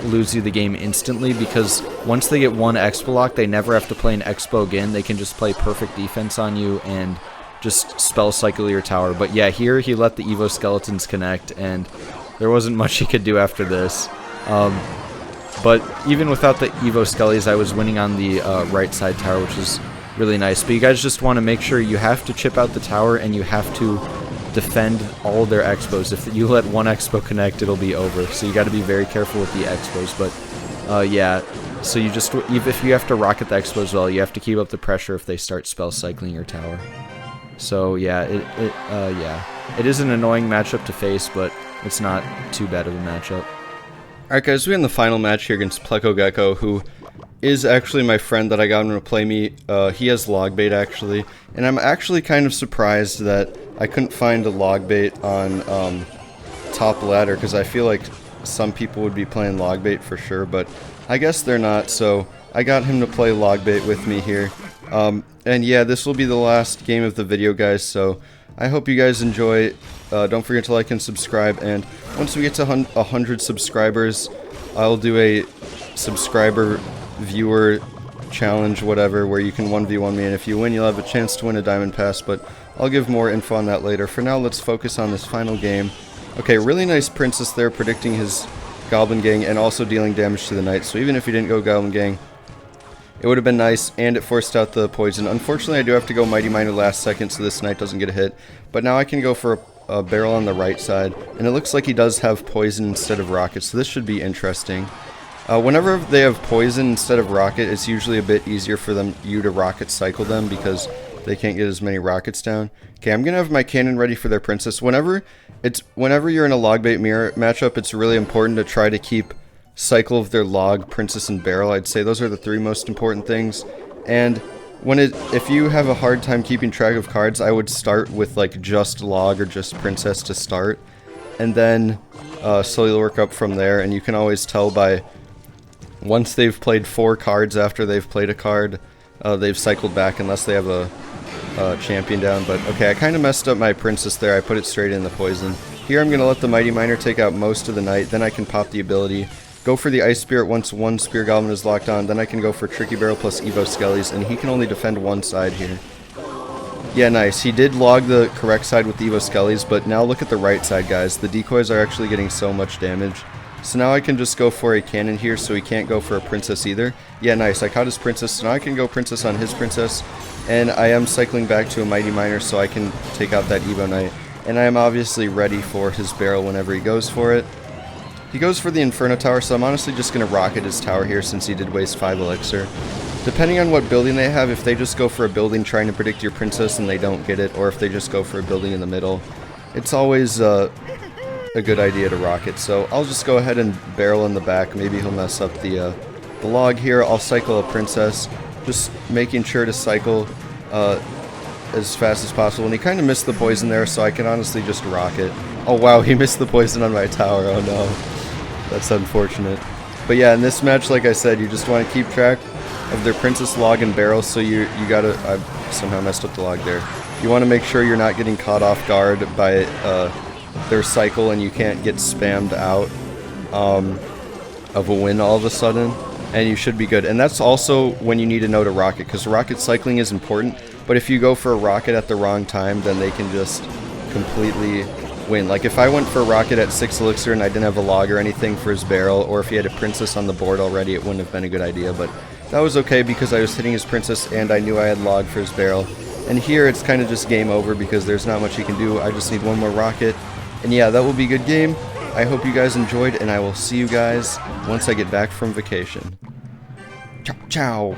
lose you the game instantly because once they get one Expo lock, they never have to play an Expo again. They can just play perfect defense on you and just spell cycle your tower. But yeah, here he let the Evo Skeletons connect, and there wasn't much he could do after this. But even without the Evo Skellies, I was winning on the right side tower, which is really nice. But you guys just want to make sure you have to chip out the tower, and you have to defend all their Expos. If you let one Expo connect, it'll be over. So you got to be very careful with the Expos. But yeah, so you just, if you have to rocket the Expo as well, you have to keep up the pressure if they start spell cycling your tower. So yeah, it is an annoying matchup to face, but it's not too bad of a matchup. Alright guys, we're in the final match here against Pleko Gecko, who is actually my friend that I got him to play me. He has Logbait actually, and I'm actually kind of surprised that I couldn't find a Logbait on top ladder, because I feel like some people would be playing Logbait for sure, but I guess they're not, so I got him to play Logbait with me here. And yeah, this will be the last game of the video, guys, so I hope you guys enjoy. Don't forget to like and subscribe, and once we get to 100 subscribers, I'll do a subscriber viewer challenge, whatever, where you can 1v1 me, and if you win, you'll have a chance to win a diamond pass, but I'll give more info on that later. For now, let's focus on this final game. Okay, really nice Princess there, predicting his Goblin Gang and also dealing damage to the Knight, so even if he didn't go Goblin Gang, it would have been nice, and it forced out the poison. Unfortunately, I do have to go Mighty Miner last second, so this Knight doesn't get a hit. But now I can go for a barrel on the right side, and it looks like he does have poison instead of rocket, so this should be interesting. Whenever they have poison instead of rocket, it's usually a bit easier for you to rocket cycle them, because they can't get as many rockets down. Okay, I'm gonna have my cannon ready for their Princess. Whenever you're in a Logbait mirror matchup, it's really important to try to keep cycle of their log, princess, and barrel. I'd say those are the three most important things. And if you have a hard time keeping track of cards, I would start with like just log or just princess to start, and then slowly work up from there. And you can always tell by once they've played 4 cards after they've played a card, they've cycled back unless they have a champion down. But okay, I kind of messed up my princess there. I put it straight in the poison. Here I'm gonna let the Mighty Miner take out most of the Knight, then I can pop the ability. Go for the Ice Spirit once one Spear Goblin is locked on, then I can go for Tricky Barrel plus Evo Skellies, and he can only defend one side here. Yeah, nice. He did log the correct side with the Evo Skellies, but now look at the right side, guys. The decoys are actually getting so much damage. So now I can just go for a cannon here, so he can't go for a princess either. Yeah, nice. I caught his princess, so now I can go princess on his princess, and I am cycling back to a Mighty Miner so I can take out that Evo Knight. And I am obviously ready for his barrel whenever he goes for it. He goes for the Inferno Tower, so I'm honestly just going to rocket his tower here since he did waste 5 Elixir. Depending on what building they have, if they just go for a building trying to predict your princess and they don't get it, or if they just go for a building in the middle, it's always a good idea to rocket. So I'll just go ahead and barrel in the back. Maybe he'll mess up the log here. I'll cycle a princess, just making sure to cycle as fast as possible. And he kind of missed the poison there, so I can honestly just rocket. Oh wow, he missed the poison on my tower. Oh no. That's unfortunate. But yeah, in this match, like I said, you just want to keep track of their princess, log, and barrel, so you gotta... I somehow messed up the log there. You want to make sure you're not getting caught off guard by their cycle, and you can't get spammed out of a win all of a sudden, and you should be good. And that's also when you need to know to rocket, because rocket cycling is important, but if you go for a rocket at the wrong time, then they can just completely win. Like if I went for a rocket at 6 Elixir and I didn't have a log or anything for his barrel, or if he had a princess on the board already, it wouldn't have been a good idea, but that was okay because I was hitting his princess and I knew I had log for his barrel. And here it's kind of just game over because there's not much he can do. I just need one more rocket, and yeah, that will be a good game. I hope you guys enjoyed, and I will see you guys once I get back from vacation. Ciao, ciao.